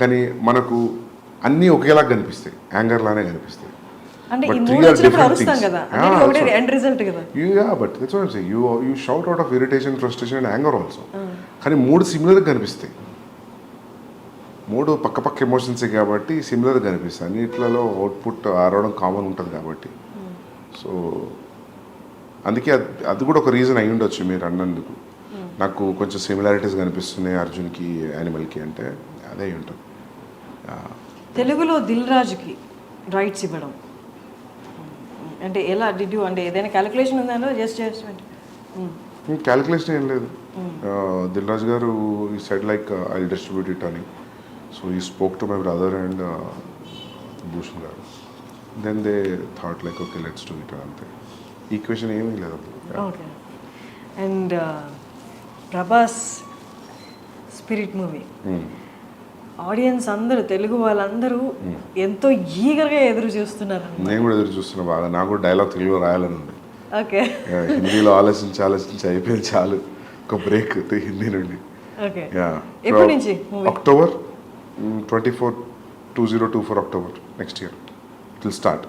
కానీ మనకు అన్నీ ఒకేలాగా కనిపిస్తాయి, యాంగర్ లానే కనిపిస్తాయి. అంటే But ఈ three మూడు are వచ్చినప్పుడు different అరుస్తాం things. కదా, Yeah, అది ఒకటే that's what- ఎండ్ రిజల్ట్ కదా. Yeah, but that's what I'm saying. You shout out of irritation, frustration and anger also. కానీ 3 సిమిలర్గా కనిపిస్తాయి. 3 పక్క ఎమోషన్సే కాబట్టి సిమిలర్గా కనిపిస్తాయి. అన్నిట్లలో అవుట్పుట్ ఆరవడం కామన్ ఉంటుంది కాబట్టి. సో అందుకే అది కూడా ఒక రీజన్ అయి ఉండొచ్చు మీరు అన్నందుకు. నాకు కొంచెం సిమిలారిటీస్ కనిపిస్తున్నాయి అర్జున్కి, యానిమల్కి అంటే అదే అయి ఉంటుంది. తెలుగులో దిల్ రాజుకి రైట్స్ ఇవ్వడం అంటే ఎలా డిడ్ యూ, అంటే ఏదైనా క్యాలిక్యులేషన్ ఉందా? జస్ట్ క్యాలిక్యులేషన్ ఏం లేదు. దిల్ రాజు గారు ఈ side like I distribute it అని. So he spoke to my brother and Bhushan గారు. Then they thought like okay let's do it అంతే. ఈక్వేషన్ ఏమీ లేదు. Okay. And Prabhas Spirit movie audience అందరూ, తెలుగు వాళ్ళందరూ ఎంతో ఈగర్గా ఎదురు చూస్తున్నారు. నేను కూడా ఎదురు చూస్తున్నా బాగా. నాకు కూడా డైలాగ్ తెలుగులో రాయాలని ఉంది. ఓకే. హిందీలో ఆలోచించి అయిపోయింది చాలు. ఒక బ్రేక్ హిందీ నుండి. ఓకే. ఎప్పటి నుంచి? October 24, 2024 October next year it will start.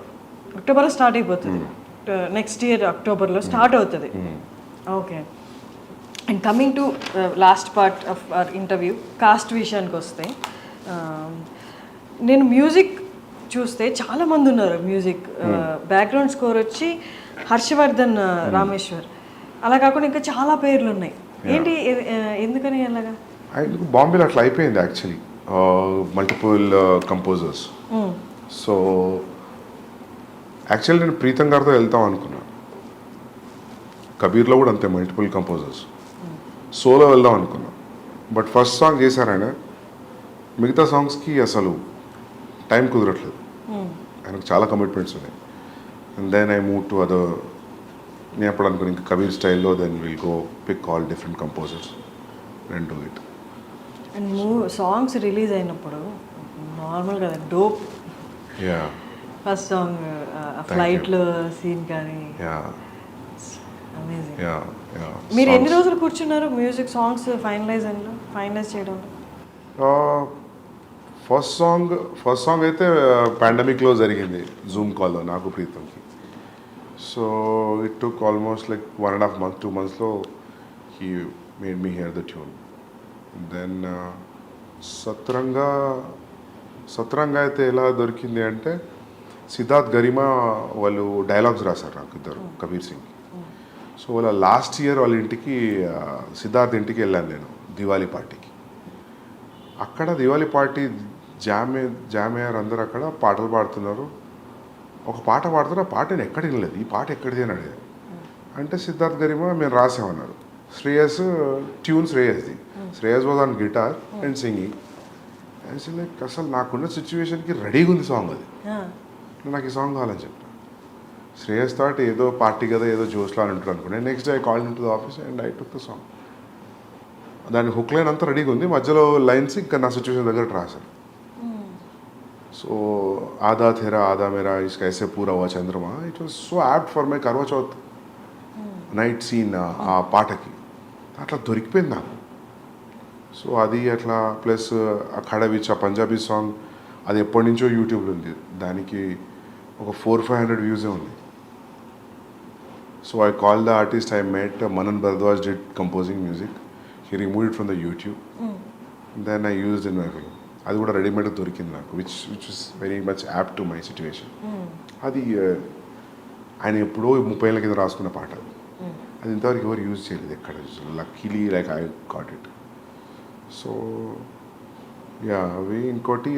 అక్టోబర్లో స్టార్ట్ అయిపోతుంది. నెక్స్ట్ ఇయర్ అక్టోబర్లో స్టార్ట్ అవుతుంది. Okay. And coming to last part of our interview, cost విషయానికి వస్తే నేను మ్యూజిక్ చూస్తే చాలామంది ఉన్నారు. మ్యూజిక్ బ్యాక్గ్రౌండ్ స్కోర్ వచ్చి హర్షవర్ధన్ రామేశ్వర్, అలా కాకుండా ఇంకా చాలా పేర్లు ఉన్నాయి. ఏంటి, ఎందుకని అలాగా? బాంబేలో అట్లా అయిపోయింది actually. Multiple composers. So actually నేను ప్రీతం గారితో వెళ్తాం అనుకున్నాను. కబీర్లో కూడా అంతే, మల్టిపుల్ కంపోజర్స్. సోలో వెళ్దాం అనుకున్నాం. బట్ ఫస్ట్ సాంగ్ చేశారాయన, మిగతా సాంగ్స్కి అసలు టైం కుదరట్లేదు. ఆయనకు చాలా కమిట్మెంట్స్ ఉన్నాయి. And then I move to other. నేను అప్పుడు అనుకుని ఇంకా కబీర్ స్టైల్లో then will go pick all different composers and do it. And songs release అయినప్పుడు నార్మల్ కదా, డోప్. యా. ఫస్ట్ సాంగ్ ఫ్లైట్లో సీన్ కానీ అమేజింగ్. యా. మీరు ఎన్ని రోజులు కూర్చున్నారు మ్యూజిక్ సాంగ్స్ ఫైనలైజ్ చేయడంలో? ఫస్ట్ సాంగ్ అయితే పాండమిక్లో జరిగింది, జూమ్ కాల్లో నాకు ప్రీతంకి. So it took almost like 1.5 months, 2 monthsలో he made me here the tune. Then సత్రంగా అయితే ఎలా దొరికింది అంటే, సిద్ధార్థ్ గరిమా వాళ్ళు డైలాగ్స్ రాశారు నాకు ఇద్దరు, కబీర్ సింగ్. సో వాళ్ళ లాస్ట్ ఇయర్ వాళ్ళ ఇంటికి, సిద్ధార్థ్ ఇంటికి వెళ్ళాను నేను దివాళీ పార్టీకి. అక్కడ దివాళీ పార్టీ జామయ్యారు అందరు అక్కడ పాటలు పాడుతున్నారు. ఒక పాట పాడుతున్నారు. ఆ పాట నేను ఎక్కడ వినలేదు. ఈ పాట ఎక్కడిది అని అడిగాను. అంటే సిద్ధార్థ్ గరిమా మేము రాసామన్నారు. ట్యూన్ శ్రేయస్ది. Shreyas was on guitar and singing. Like అసలు నాకున్న సిచ్యువేషన్కి రెడీగా ఉంది సాంగ్. అది నాకు ఈ సాంగ్ కావాలని చెప్పాను. శ్రేయస్ థాట్ ఏదో పార్టీ కదా, ఏదో జోష్లో అని ఉంటారు అనుకున్నాను. Next day I called in to the office and I took the song. దాని హుక్ లైన్ అంతా రెడీగా ఉంది. మధ్యలో లైన్స్ ఇంకా నా సిచ్యువేషన్ దగ్గర రాశాను. సో ఆదా థెరా ఆదా మేరా ఇస్కా ఐసే పూరా హువా చంద్రమా, it was so apt for my Karva Chauth night scene. ఆ పాటకి అట్లా దొరికిపోయింది నాకు. సో అది అట్లా ప్లస్ అఖాడా విచ్ ఆ పంజాబీ సాంగ్, అది ఎప్పటి నుంచో యూట్యూబ్లో ఉంది. దానికి ఒక 400-500 వ్యూసే ఉంది. So I call the artist I met, Manan Bhardwaj did composing music. He remove it from the YouTube. Then I used in my film. అది కూడా రెడీమేడ్ దొరికింది నాకు, which is very much apt to my situation. అది ఆయన ఎప్పుడో 30 ఏళ్ళ కింద రాసుకున్న పాట. అది ఇంతవరకు ఎవరు యూజ్ చేయలేదు ఎక్కడ. Luckily like I got it. So yeah అవి ఇంకోటి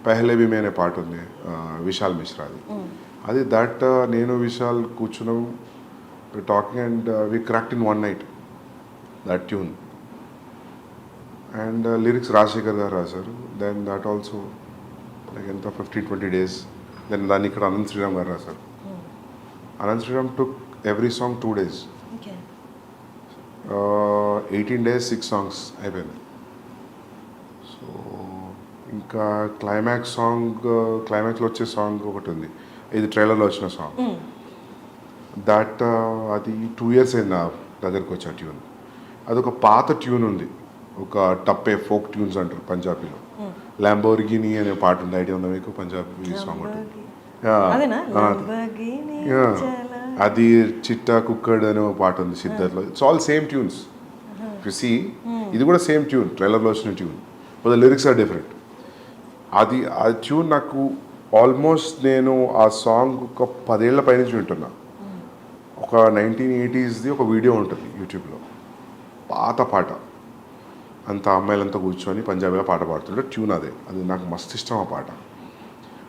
పెహ్లే భీ మే అనే పాట ఉంది విశాల్ మిశ్రాది. అది దట్ నేను విశాల్ కూర్చున్నాం talking and we cracked in one night that tune. And lyrics Rajashekar garu రాశారు. దెన్ దట్ ఆల్సో లైక్ ఎంత 15-20 days. దెన్ దాన్ని ఇక్కడ అనంత్ శ్రీరామ్ గారు రాశారు. Anant Sriram took every song 2 days. 18 days 6 songs అయిపోయింది. సో ఇంకా క్లైమాక్స్లో వచ్చే సాంగ్ ఒకటి ఉంది, ఇది ట్రైలర్లో వచ్చిన సాంగ్. దట్ అది 2 years అయింది నా దగ్గరికి వచ్చే ట్యూన్. అదొక పాత ట్యూన్ ఉంది, ఒక టప్పే ఫోక్ ట్యూన్స్ అంటారు పంజాబీలో. ల్యాంబోర్గిని అనే పాట ఉంది, ఐడియా ఉందా మీకు? పంజాబీ సాంగ్ ఉంటుంది. అది చిట్టా కుక్కడ్ అనే ఒక పాట ఉంది సిద్ధర్లో. It's all same tunes. You see ఇది కూడా సేమ్ ట్యూన్, ట్రైలర్లో వచ్చిన tune, but the lyrics are different. అది ఆ ట్యూన్ నాకు ఆల్మోస్ట్ నేను ఆ సాంగ్ ఒక 10 ఏళ్ల పైనుంచి వింటున్నా. ఒక 1980sది ఒక వీడియో ఉంటుంది యూట్యూబ్లో, పాత పాట, అంత అమ్మాయిలంతా కూర్చొని పంజాబీలో పాట పాడుతుంటే ట్యూన్ అది నాకు మస్తు ఇష్టం ఆ పాట.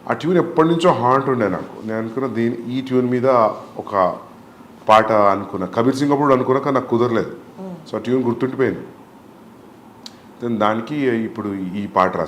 ఆ ట్యూన్ ఎప్పటి నుంచో హాంట్ ఉండే నాకు. నేను అనుకున్న ఈ ట్యూన్ మీద ఒక పాట అనుకున్నా, కబీర్ సింగ్ అప్పుడు అనుకున్నా, కానీ నాకు కుదరలేదు. సో ఆ ట్యూన్ గుర్తుండిపోయింది. దానికి ఇప్పుడు ఈ పాట